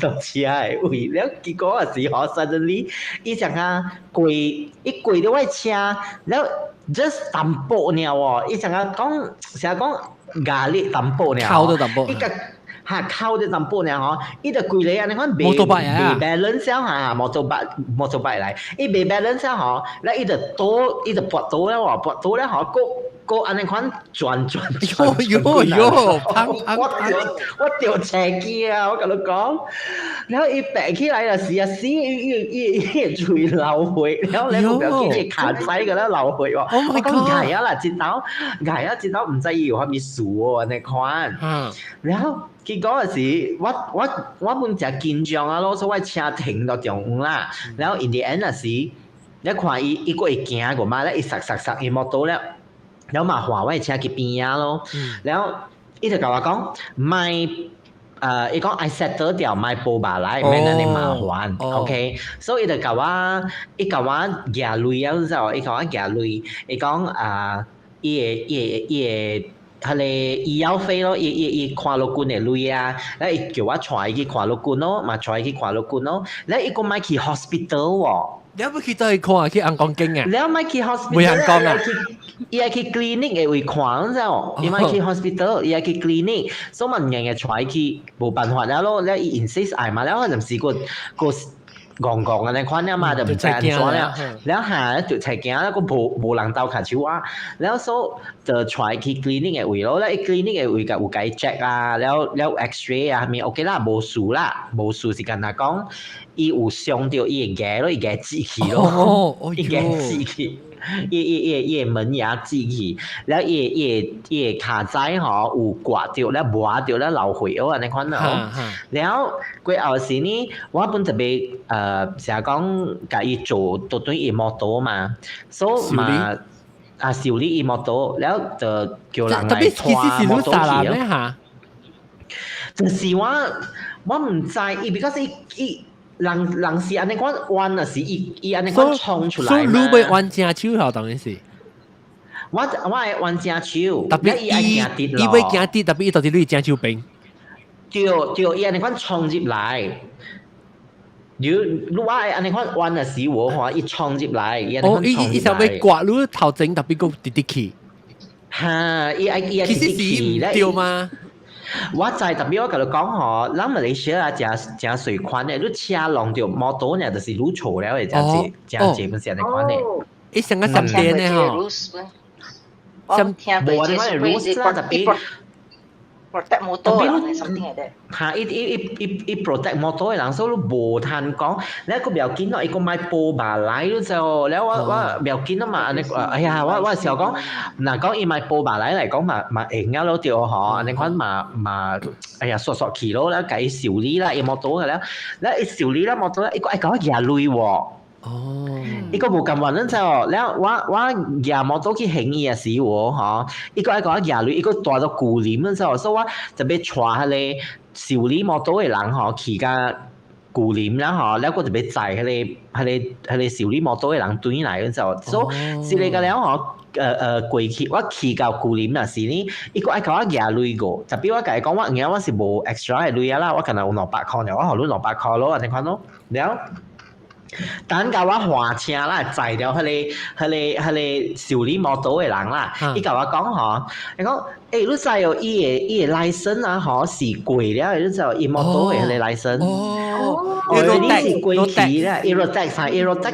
到車嘅位，了結果也是吼 ，suddenly 伊成啊過到我車，了 just 淡薄爾喎，伊成啊講成日講壓力淡薄爾，靠到淡薄。嚇靠啲淡薄爾嗬，伊就攰你啊！你看未 balance 嚇，摩托拜嚟，伊未 balance 嗬，咧伊就倒，伊就撥倒咧喎，撥倒咧嗬，個安尼款轉，我掉斜機啊！我同你講，然後伊白起來就死啊死，伊嘴流血，然後你目標見伊卡仔嘅咧流血喎，我講捱啊啦，接到唔知要係咪數喎安尼款，然後。結果是我本隻見象啊，攞所謂車停到中央啦，然後 in the end 是，你看伊個會行個嘛，咧伊實伊摩到咧，然後嘛換我車去邊啊咯，然後伊就甲我講，咪伊講 I settle 掉咪報吧來，免安尼麻煩 ，OK， 所以伊就甲我夾累啊，之後伊甲我夾累，伊講伊係你醫藥費咯，伊看落館嘅累啊，咧伊叫我帶去看落館咯，嘛帶去看落館咯，咧伊個咪去 hospital 喎。你有冇去到去看啊？去陽光鏡啊？你有咪去 hospital？ 冇陽光啊？伊係去 clinic 嘅位看之後，伊咪去 hospital， 伊係去 clinic， 所以問人嘅帶去冇辦法啦咯，咧伊 insist 嗌嘛，咧可能是個戇戇嘅款啊嘛，就唔知安怎了。แล้วหาจุดใช้แก้แล้วก็โบหลังเตาขาชิวะแล้วโซจะ try ที่ clinic 嘅位咯，แล้วไอ้ clinic 嘅位ก็有計 check 啊，แล้ว X-ray อ่ะมีโอเค啦冇事啦，冇事是กันนะ講伊有傷到伊嘅牙咯，伊嘅支氣咯，伊嘅支氣。伊嘅門牙支氣，แล้ว伊嘅ขา仔嗬有刮掉แล้ว磨掉แล้ว流血哦，你看到？แล้ว過後時呢，我本特別成日講甲伊做到對伊摩托嘛，所以嘛修理伊摩托，แล้ว就叫人嚟拖摩托去咯。就是我唔知伊 because 伊。人是安尼講彎啊，是伊安尼講衝出來嘛。所以你會彎正手後當然是。我係彎正手，特別伊會行跌，特別伊到底你正手邊。對，伊安尼講衝入來。你我係安尼講彎啊，是我話伊衝入來，伊安尼講衝入來。伊就會刮你頭前特別個滴滴氣。嚇，伊滴滴氣咧。對嘛？我知特別我甲你講吼，咱馬來西亞真水款誒，你車浪着摩托呢，就是愈錯了誒，真濟本是安尼款誒。伊成個十點呢吼。我聽過這是 rules 啦，特別。protect motor 啦 something like that 嚇，伊 protect motor 嘅人，所以你無通講，你個唔要緊咯，伊個買波吧來咯就，แล้ว我唔要緊啊嘛，安尼哎呀，我時候講，嗱講伊買波吧來嚟講嘛應啊咯對嗬，安尼款嘛，哎呀索起咯，แล้ว計修理啦，伊 motor 嘅แล้ว伊修理啦 motor 伊個愛講嘢累喎。伊個無咁運咧就，แล้ว我廿摩托去行伊嘅時喎，嗬，伊個一個廿類，伊個帶到古林咧就，所以我就俾帶佢哋修理摩托嘅人嗬，去個古林啦嗬，แล้ว個就俾載佢哋修理摩托嘅人轉嚟咧就，所以是你個แล้ว嗬，過去我去到古林那時呢，伊個愛講我廿類個，特別我講我而家我是無 extra 嘅類啦，我可能有200塊嘅，我學你200塊咯，你看咯，แล้ว等甲我換車啦，載掉佢哋修理摩托嘅人啦，伊甲我講嗬，伊講你知哦，伊個 license 啊，嗬是貴了，你知哦，伊摩托嘅佢哋 license，你是貴期啦 ，Aerotex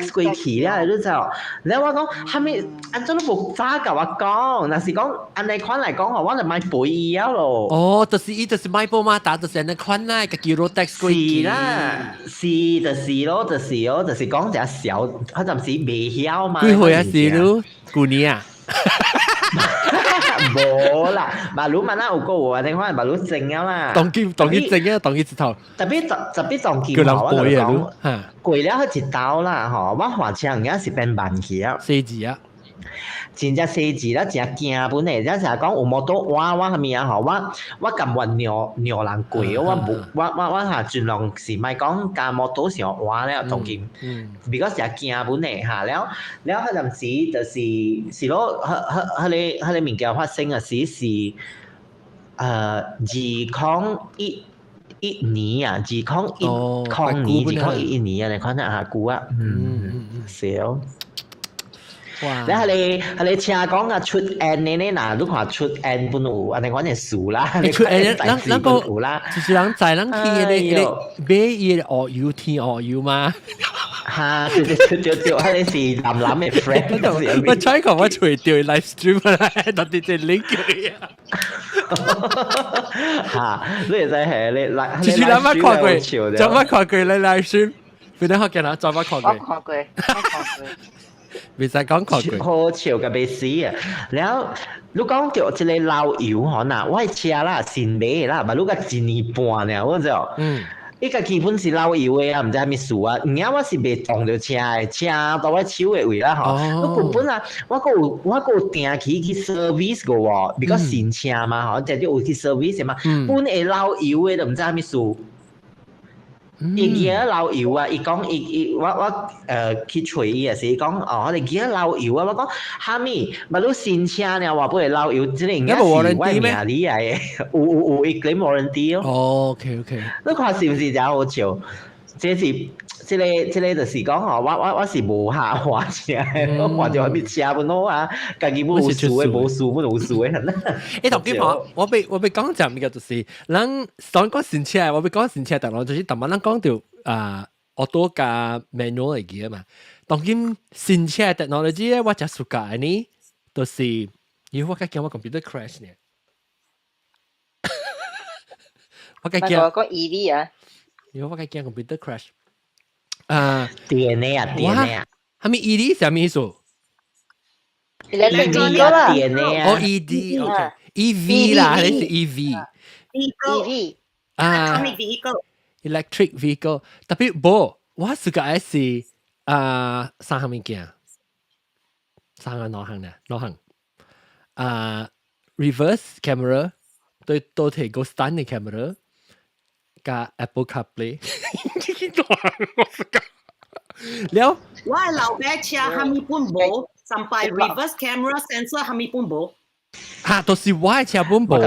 貴期啦，你知哦，然後我講係咪按照你無早甲我講，若是講按呢款嚟講，我就買賠伊了咯。哦，就是買波馬達，就是按呢款啦，個 Aerotex 貴期。是啦，就是咯，就是講隻小，佢陣時未曉嘛。幾歲啊？是咯，舊年啊。冇啦，馬路慢有個喎，你可能馬路正啊嘛。當佢正啊，當佢一頭。特別當佢頭我就講，貴了佢一刀啦，嗬，我換車而家是變慢起啊。四字啊。真正細字啦，真驚本嚟，即係講有摩托我係咪啊？嗬，我咁運尿人貴，我嚇盡量是咪講架摩托上我咧同佢，because 真驚本嚟嚇，แล้ว嗰陣時就是咯，佢哋物件發生嘅時是2011年啊，2011年啊，你看下估啊，少。แล้ว佢哋車講啊出 N 呢嗱，如果話出 N 半有，安尼講係數啦，你出 N 那個就是人載人去你買伊學 U 天學 U 嘛，嚇，對，佢哋是男嘅 friend，我採講我隨掉 live stream 啦，特別係 link 佢啊，嚇，你真係你，就是諗乜看過，做乜看過你 live stream，俾你學見啦，做乜看過？我看過。未使講看過。好笑嘅被死啊！แล้ว你講到一個老油可能我係車啦，新買啦，咪你個1年半呢，我就。伊個基本是老油嘅啊，唔知係咪數啊？而家我是未撞到車嘅，車到我手嘅位啦嗬。我根本啊，我個有定去 service 嘅喎，because 新車嘛嗬，即係有去 service 嘛。本係老油嘅就唔知係咪數。伊記得老油啊！伊講我去找伊也是講哦，我哋記得老油啊！我講蝦米，咪都新車呢？話不如老油，即係應該是我名嚟嘅，有一claim warranty 咯。哦 ，OK， 你看是唔是真好笑？即個就是講哦，我是無下換車，我換咗啲車本好啊，家己冇數嘅，冇數冇數嘅。誒，同佢講，我被講就咩就是人當講新車，我被講新車，但係就是特別人講到我多架 manual 嚟嘅嘛。當佢新車 technology 咧，我就屬嘅呢，就是如果我講我 computer crash 呢，我講 EV 啊。如果我講 computer crash， DNA 啊，係咪 ED 係咩意思？electric 啦 ，DNA 啊。哦 ED，OK，EV 啦，你是 EV。electronic vehicle。electric vehicle，特別冇，我屬嘅係三項物件，3項。reverse camera 對提個 stand 嘅 camera。加 Apple CarPlay， แล้วว่าเราแม่เชียร์ฮามิปุ่นโบสัมไป reverse camera sensor ฮามิปุ่นโบ都是我嘅車本部嘅。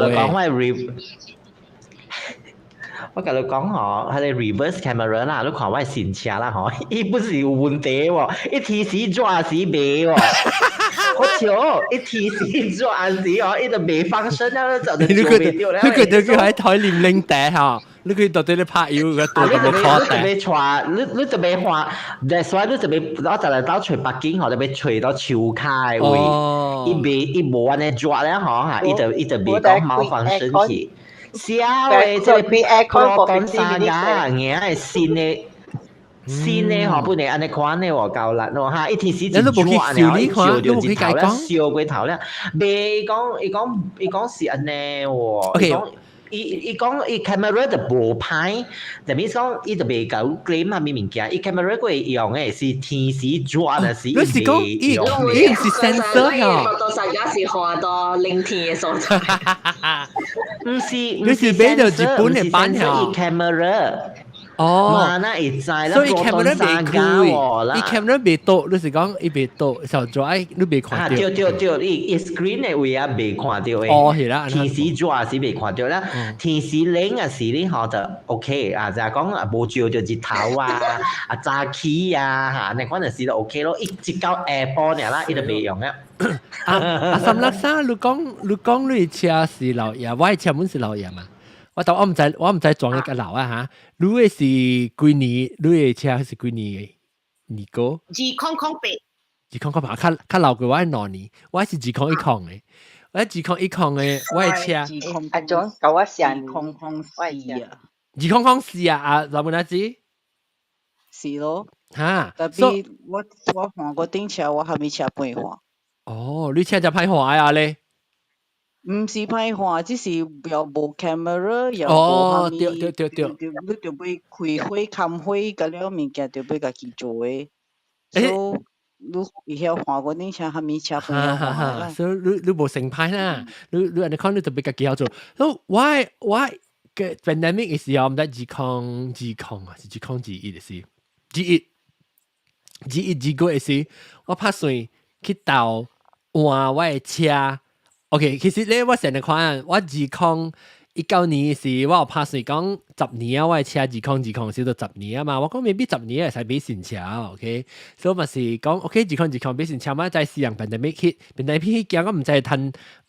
我同你講嗬，係你 reverse camera 啦，你看我係新車啦嗬，伊不是有問題喎，一提示抓死未喎，好笑，一提示抓死哦，伊就未放生啦，就做未掉啦。你佢就叫喺台念拎嗲嚇，你佢到底你拍腰嘅度咁樣拖嗲。你就俾畫，所以你就俾我就嚟到除北京，我就俾除到超開位，伊冇安尼抓咧嗬嚇，伊就未講冇放生去。小诶，即個 Pro 講三架，嘢係新嘅嗬，本嚟安尼款嘅喎，夠啦，咯嚇，一天時就轉安尼，一笑就一頭啦，笑過頭啦，未講，伊講是安尼喎，伊講伊 camera 就無歹，就咪講伊就未夠 claim 下面物件，伊 camera 佢用嘅是天時轉的是，你是講伊是 sensor 啊？到時間是看到零天嘅所在，唔是，你是買到日本嘅版嚇 camera。嘛那會知啦，所以 camera 未開，伊 camera 未到，你是講伊未到，就做你未看到。對，伊 screen 嘅位啊未看到嘅。哦，係啦。天時做是未看到啦，天時領啊時呢嗬就 OK 啊，就係講啊冇照就日頭啊，啊早起啊嚇，你可能是就 OK 咯，一到下晡呢啦，伊就未用啊。三六三，你講你車是老爺，我嘅車門是老爺嘛？我唔知裝一個老啊嚇，你嘅是幾年？你嘅車是幾年個？208，較老嘅我係2年，我係201嘅，我係201嘅，我嘅車。阿總九一成204啊，204啊，有冇得知？是咯。嚇，特別我換過頂車，我還沒車半換。哦，你車就歹換啊咧？唔是歹換，只是又無 camera，又無對，你就要開火、冚火，嗰啲物件就要家己做嘅。所以以後換過啲車，還沒車半換啦。所以你無成派啦，你安尼講你就要家己曉做。所以我嘅 pandemic 嘅時候，唔得201啊，是201是201個嘅時，我拍算去到換我嘅車。OK， 其實咧，我成日看，我2019年時，我有拍算講10年啊，我嘅車2020少到10年啊嘛，我講未必10年係使買新車 ，OK， 所以咪是講 OK2020買新車嘛，再試人pandemic hit，驚我唔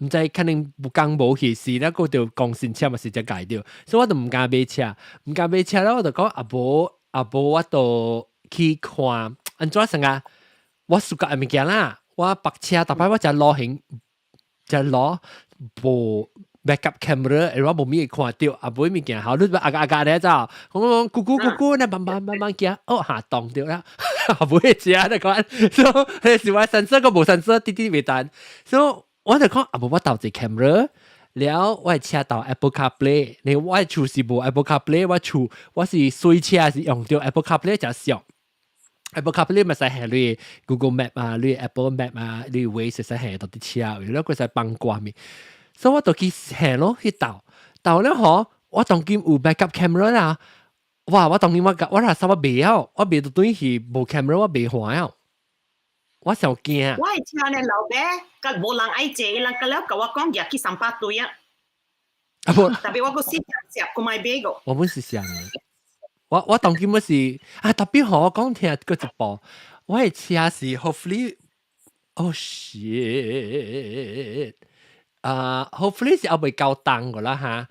知肯定不講無去事啦，嗰條講新車咪是只改掉，所以我就唔敢買車咧，我就講阿婆我就去看，安怎成啊？我暑假嘅物件啦，我白車，特別我就攞行。就攞部 backup camera， 然後冇咩看到，啊冇物件好，你阿咧就講咕咧，慢慢行，下當掉啦，啊冇嘢食啊，你講，所以是話神色個冇神色，啲未單，所以我就講啊冇我導隻 camera，แล้ว我車到 Apple CarPlay， 你我處是冇 Apple CarPlay， 我是水車是用到 Apple CarPlay 就上。Apple CarPlay 咪使係你 Google Map 啊，你 Apple Map 啊，你 Waze 使係到啲車，然後佢使幫掛咪，所以我就去行咯，去到咧嗬，我當見有 backup camera 啦，哇！我當見我係啥我未啊，我未到對去冇 camera 我未換啊，我上驚。我係車咧老闆，個冇人愛借，人個了跟我講入去300對啊，特別我個先入個買俾個。我們是想。我當見乜事啊？特別好，我講聽嗰一部，我嘅車是 hopefully， oh shit， hopefully 是後尾夠重個啦嚇。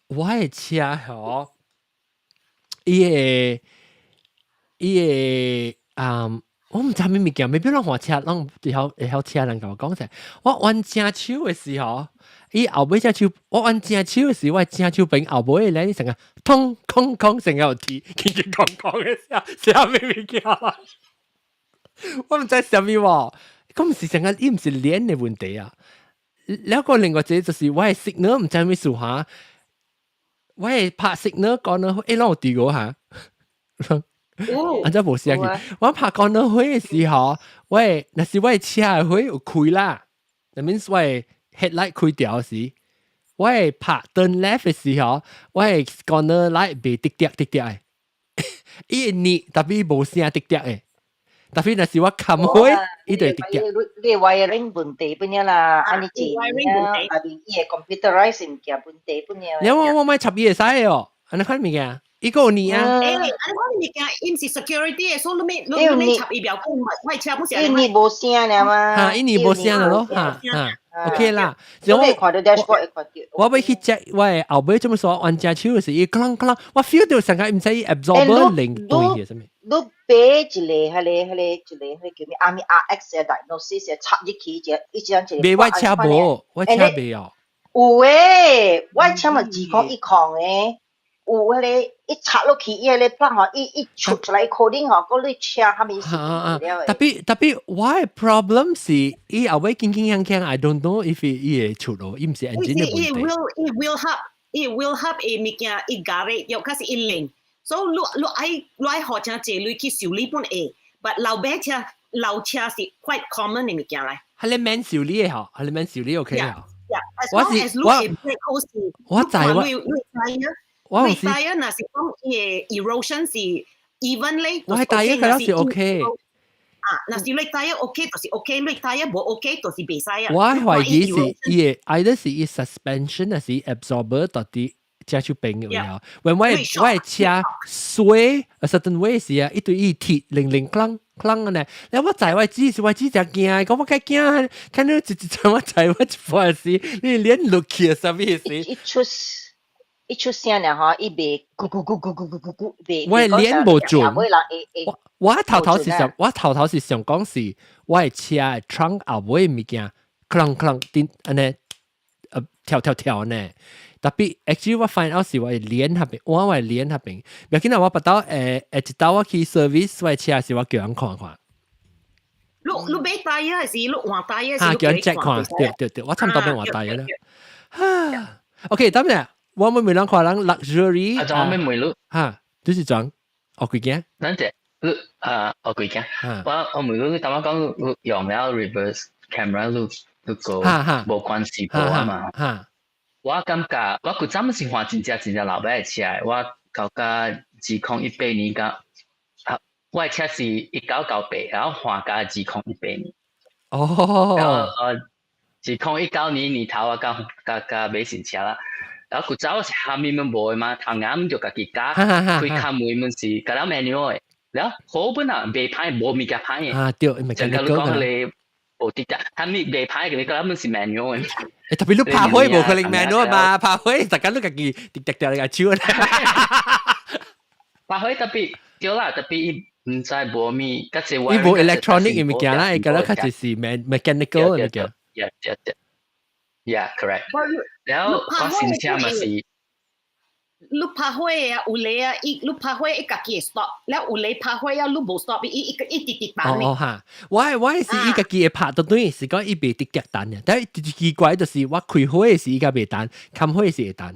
我嘅車嗬，伊我唔知咩物件，未必人換車，人會曉車人甲我講聲，我玩正手嘅時候。伊後尾隻手，我按正手嘅時，我正手柄後尾咧，你成日通空成日有鐵，講嘅時候，寫咩物件啊？我唔知寫咩喎，咁唔是成日，伊唔是鏈嘅問題啊。แล้วก็另外一就是我係 signal 唔知咩事嚇，我係拍 signal 講到誒攞地個嚇，安怎無寫嘅？我拍講到開嘅時候，我係那是我係車開有開啦，那 means 我係。headlight 開掉時，我係拍 turn left 嘅時候，我係 corner light 被滴嘅，伊熱特別冇聲滴嘅，特別那時我冚開，伊就滴嘅。你 wiring 問題本嘢啦，安尼字啊，特別伊係 computerized 物件問題本嘢。你我買插嘢使哦，安尼看物件，伊個你啊。安尼看物件，伊唔是 security 嘅，所以你咪插伊表講，我係車不是。伊你冇聲了嘛？嚇，伊冇聲了咯，嚇。OK 啦，我要去 check 喂，後尾做乜所玩隻手嘅時，啷，我 feel 到成個唔使 absorber 零對嘅，係咪？你俾一個叫咩？RX 嘅 diagnosis 插入去一張。未我車冇，我車未有。有诶，我车嘛只講一控诶，有迄個一插落去，伊迄個 plug 吼，伊出出來 coding 吼，嗰類車還沒事了誒。tapi why problem 是伊後尾輕輕鏘 I don't know if 伊會出咯，伊唔是 engine 嘅問題。it will help 誒物件伊garage又開始伊靈，所以你愛學車借你去修理本誒，但老車是 quite common 嘅物件嚟。係你免修理嘅嗬，係你免修理 OK 啊？我知我係 tire 那是講嘅 erosion 是 evenly， 我係 tire 佢都是 OK。那是你 tire OK 就是 OK， 你 tire 冇 OK 就是袂使啊。我懷疑是伊 either 是伊 suspension 還是 absorber 到底車手變嘅了。when 我係車衰 a certain way 時啊，一對伊鐵零啷啷嘅呢。你我知我只就驚，講我該驚，看到一我知我一發時，你連落去什麼事？一出聲咧嗬，伊袂咕咕咕咕咕咕咕咕袂。我臉無準。我頭頭是想講是，我係車嘅 trunk 後尾物件，啷啷啲安尼跳呢。特別 actually 我 find out 是我係臉下邊，我係臉下邊。唔要緊啊，我不到一到我去 service 我車是我叫人看看。你買tire還是你換tire？叫人 check 看，對，我差唔多俾換tire啦。OK，等陣。我們每人看人 luxury， 啊，我們每路哈，就是講學幾件，咱只學幾件，我每路當我講用了 reverse camera 路個冇關係過啊嘛，我感覺我古早是換真正老闆嘅車，我搞個2018年個，我嘅車是1998，然後換個2018年，哦，然後2019年頭我個買新車啦。然後古早是下面們冇嘛，頭啱就自己加，佢看每門是嗰啲 manual 嘅，然後好本啊未派冇咪嘅派嘅，啊對，咪就係講你冇啲㗎，係咪未派嘅？你嗰啲門是 manual 嘅。特別你拍開冇可能 manual 嘛，拍開大家都自己滴掉你個手啦。拍開特別對啦，特別唔知冇咪，嗰時我冇 electronic 嘅物件啦，而家咧佢就是 mechanical 嘅物件。Yeah, correct. 然後我新車咪是，你拍開啊，有你啊，你拍開一家己 stop，แล้ว有你拍開啊，你冇 stop，一直彈呢。哦嚇，我是伊家己拍到對，是講伊袂直接彈嘅，但係奇怪就是我開開時伊家袂彈，開開時會彈。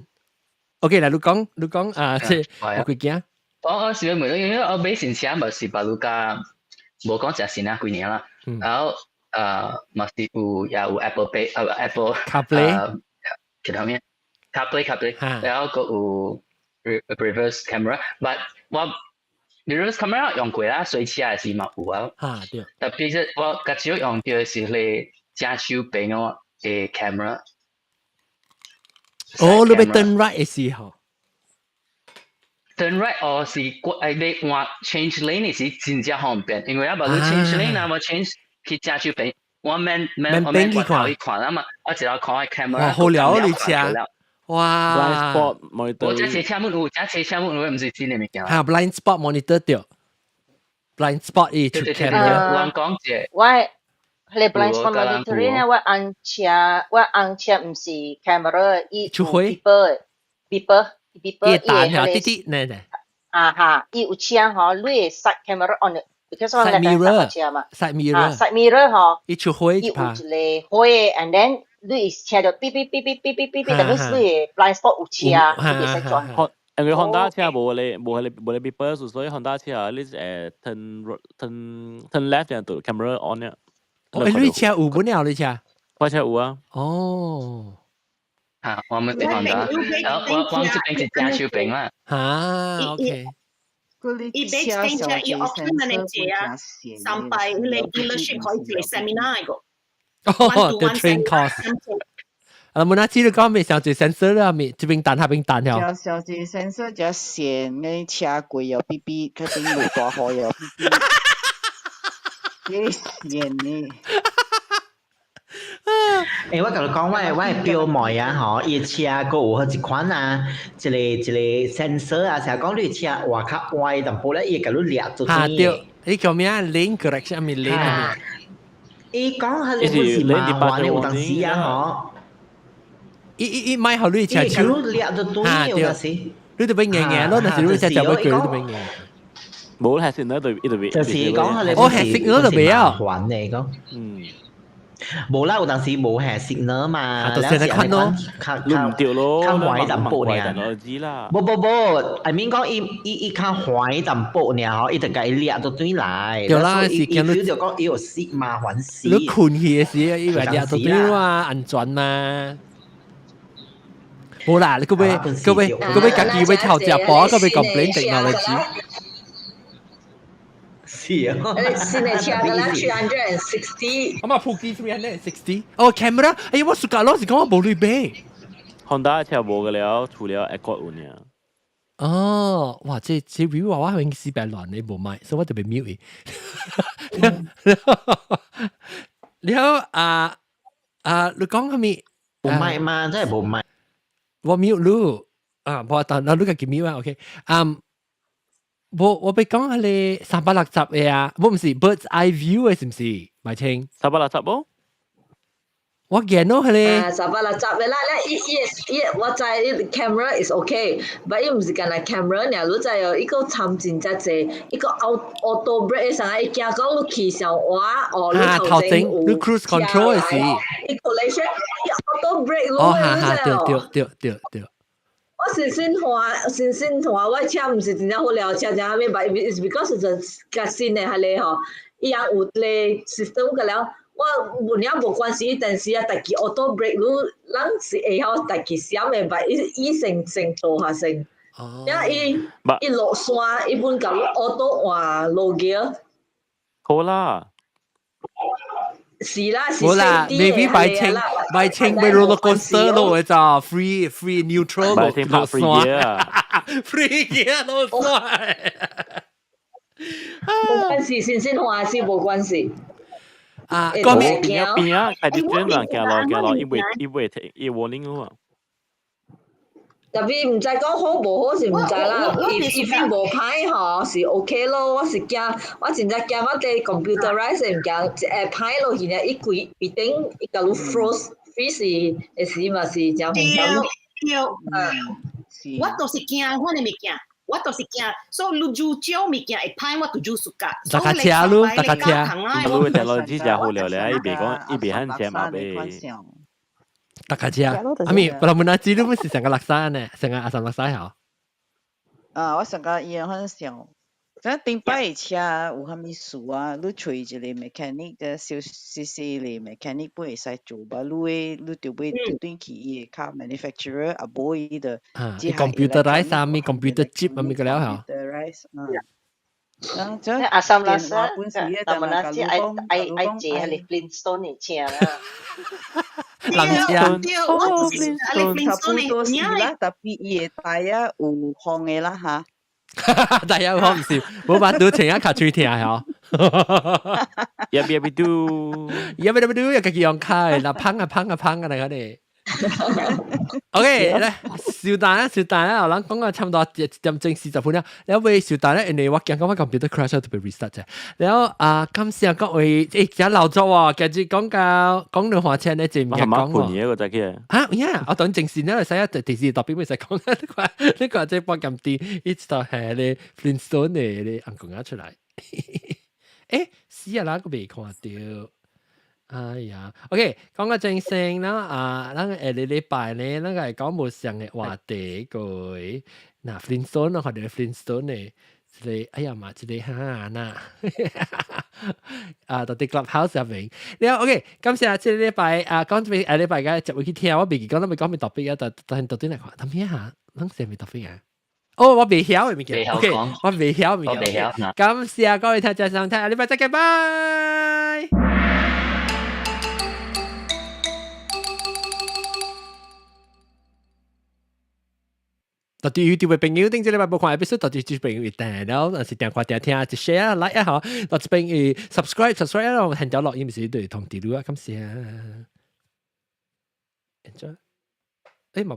OK 啦，你講啊，即係我佢驚。我是因為我買新車咪是把你家冇講隻新啊幾年啦，然後。嘛是有 Apple Pay，Apple CarPlay， 其他咩 CarPlay， 然後個有 reverse camera，but 我 reverse camera 用過啦，水車係嘛有啊。對。特別是我較少用嘅是你駕手柄我嘅 camera。哦，你咪 turn right 嘅時候。turn right 我是你換 change lane 是真正方便，因為要把你 change lane 啊，我 change。去駕手柄，我免過頭去看啦嘛，我只要看下 camera。好了你車，哇 ！blind spot monitor。我只車車門有，只車車門有唔是真嘅物件。嚇 blind spot monitor 掉 ，blind spot 伊出 camera。我講者，我係 blind spot monitor 咧，我按車唔是 camera， 伊出灰。beeper，伊彈下滴滴呢？啊哈，伊有車吼，你 side camera on。side mirror 嗬，伊出灰伊有一個灰 ，and then 你車就嗶嗶嗶嗶嗶嗶嗶，等於你 blind spot 有車，你會使轉。因為 Honda 車冇你 beeper，所以 Honda 車你turn left 樣度 camera on 嘅。你車有本了你車？我車有啊。哦。嚇，我們對 Honda，我這邊是駕手柄啦。嚇 ，OK。伊買車伊 option 嚟借啊，sampai 你 dealership 可以嚟 seminar 個。哦 ，the train course。冇那知道講咩小姐 sensor 啦，咪這邊彈下邊彈了。小姐 sensor 就線，你車貴又 B B， 佢頂路大河又 B B， 幾線呢？我同你講，我係標賣啊，嗬，伊車個有好一款啊，一個 sensor 啊，成日講你車話較歪，但係咧伊個你掠做啲。對，你叫咩 lane correction 咪 lane 啊？伊講係你是麻煩你有當時啊，嗬。伊買好你車手，掠到對有時，你就俾硬硬咯，但是你隻就俾佢，你就俾硬。冇係先啦，對就是講係你我係識咗就俾啊，還嚟講，冇啦，有當時冇係識咗嘛，到時你看咯，看掉咯，看壞淡薄呢，我知啦，冇，I mean 講伊看壞淡薄呢，嗬，伊就計掠到對嚟，對啦，是見你就講伊有識嘛，還是你困去嘅時，以為掠到對嘛，安全嘛。冇啦，你嗰邊家己會炒隻波，嗰邊 complain technology。是啊，新的車噶啦360。我嘛普及360。哦 ，camera，哎呀，我暑假老是講我冇去買。Honda 車冇嘅了，除了 Accord 有呢。哦，哇！這 view 話我係四百亂你冇買，所以我特別 mute 然後你講係咪？冇買嘛，真係冇買。我 mute 你冇但你個叫 mute 啊 ，OK，我俾講係你360嘅啊，我唔是 Bird's Eye View 嘅，是唔是？咪清360冇？我見到係你360嘅啦，我知 camera is okay，但係唔是淨係 camera 呢，你知有一個參戰者啫，一個 auto brake 上嚟，驚講你騎上話你頭前你 cruise control 嘅事，你 collision， 你 auto brake 對。我先話我車唔是真正好了車，就係咩？But it's because 個新嘅係你嗬，伊樣有咧 system 個了，我本來冇關係，但是啊，大家 auto brake 你人是會曉大家閃嘅，but 伊先做下先，因為伊落山，伊本咁 auto 換路嘅。好啦。是啦，冇啦 ，maybe 買清俾 roller coaster 咯，就 free neutral 落山 ，free gear 落山。冇關係，先話是冇關係。嗰邊啊，係啲專人行落，伊 warning 咯。特別唔知講好唔好是唔知啦，if 無歹嗬是 OK 咯，我是驚，我真係驚我哋 computerize 唔驚，歹落去呢，伊規必定伊個 freeze 嘅時嘛是真紅對，我都是驚，我哋未驚，我都是驚，所以你做少物件會歹，我就做暑假。大家車咯，大家車。如果technology 就好了咧，伊別肯車嘛唄。大家知啊，阿咪，我們那知道唔是成個垃圾呢，成個阿三垃圾好。我成個伊很想，但頂擺車有蝦米事啊？你找一個 mechanic 嘅小嘅 mechanic 不會使做吧？你就要轉去伊個 manufacturer 啊，無伊的。computerize 啊，咪 computer chip 啊，咪個了嚇。阿三垃圾，但係那啲愛借係你 Flintstone 嘅車啦。人車，差不多是啦，特別伊個帶啊有風嘅啦嚇。帶有風唔是，冇辦法請一卡吹聽嚇。要do，有個用開，嗱砰啊嚟嗰啲。OK，咧小蛋啦，我諗講個差唔多點正40分啦。然後為小蛋咧，人哋我驚講我 computer crash 就被 reset 啫。然後今次各位而家留咗喎，繼續講到話車咧，就唔係講喎。個仔嘅呀，我等正線咧，使一電視特別咪使講呢個即係幫咁啲，一直到係你 Flintstone 嘅你硬講出嚟。誒，死啊啦，個未看到。哎呀 ，OK， 講個正聲啦，咱個下禮拜呢，咱個係講無相嘅話題個，嗱 Flintstone 或者 Flintstone 呢，一個哎呀嘛，一個哈嗱，到啲 clubhouse 入面，然後 OK，感謝即係禮拜講咗下禮拜嘅就會去聽，我未講都未講咩特別嘅，但到底嚟講，諗一下，諗成咩特別嘅？哦，我未曉嘅物件 ，OK， 我未曉物件，感謝各位聽眾收聽，下禮拜再見，拜。到底 YouTube 嘅朋友，頂這禮拜冇看 episode，到底這朋友會訂了，但是電話聽聽，就 share like 啊，到這邊subscribe 啦，我聽到錄音時對通知你啊，感謝啊 ，enjoy，誒冇。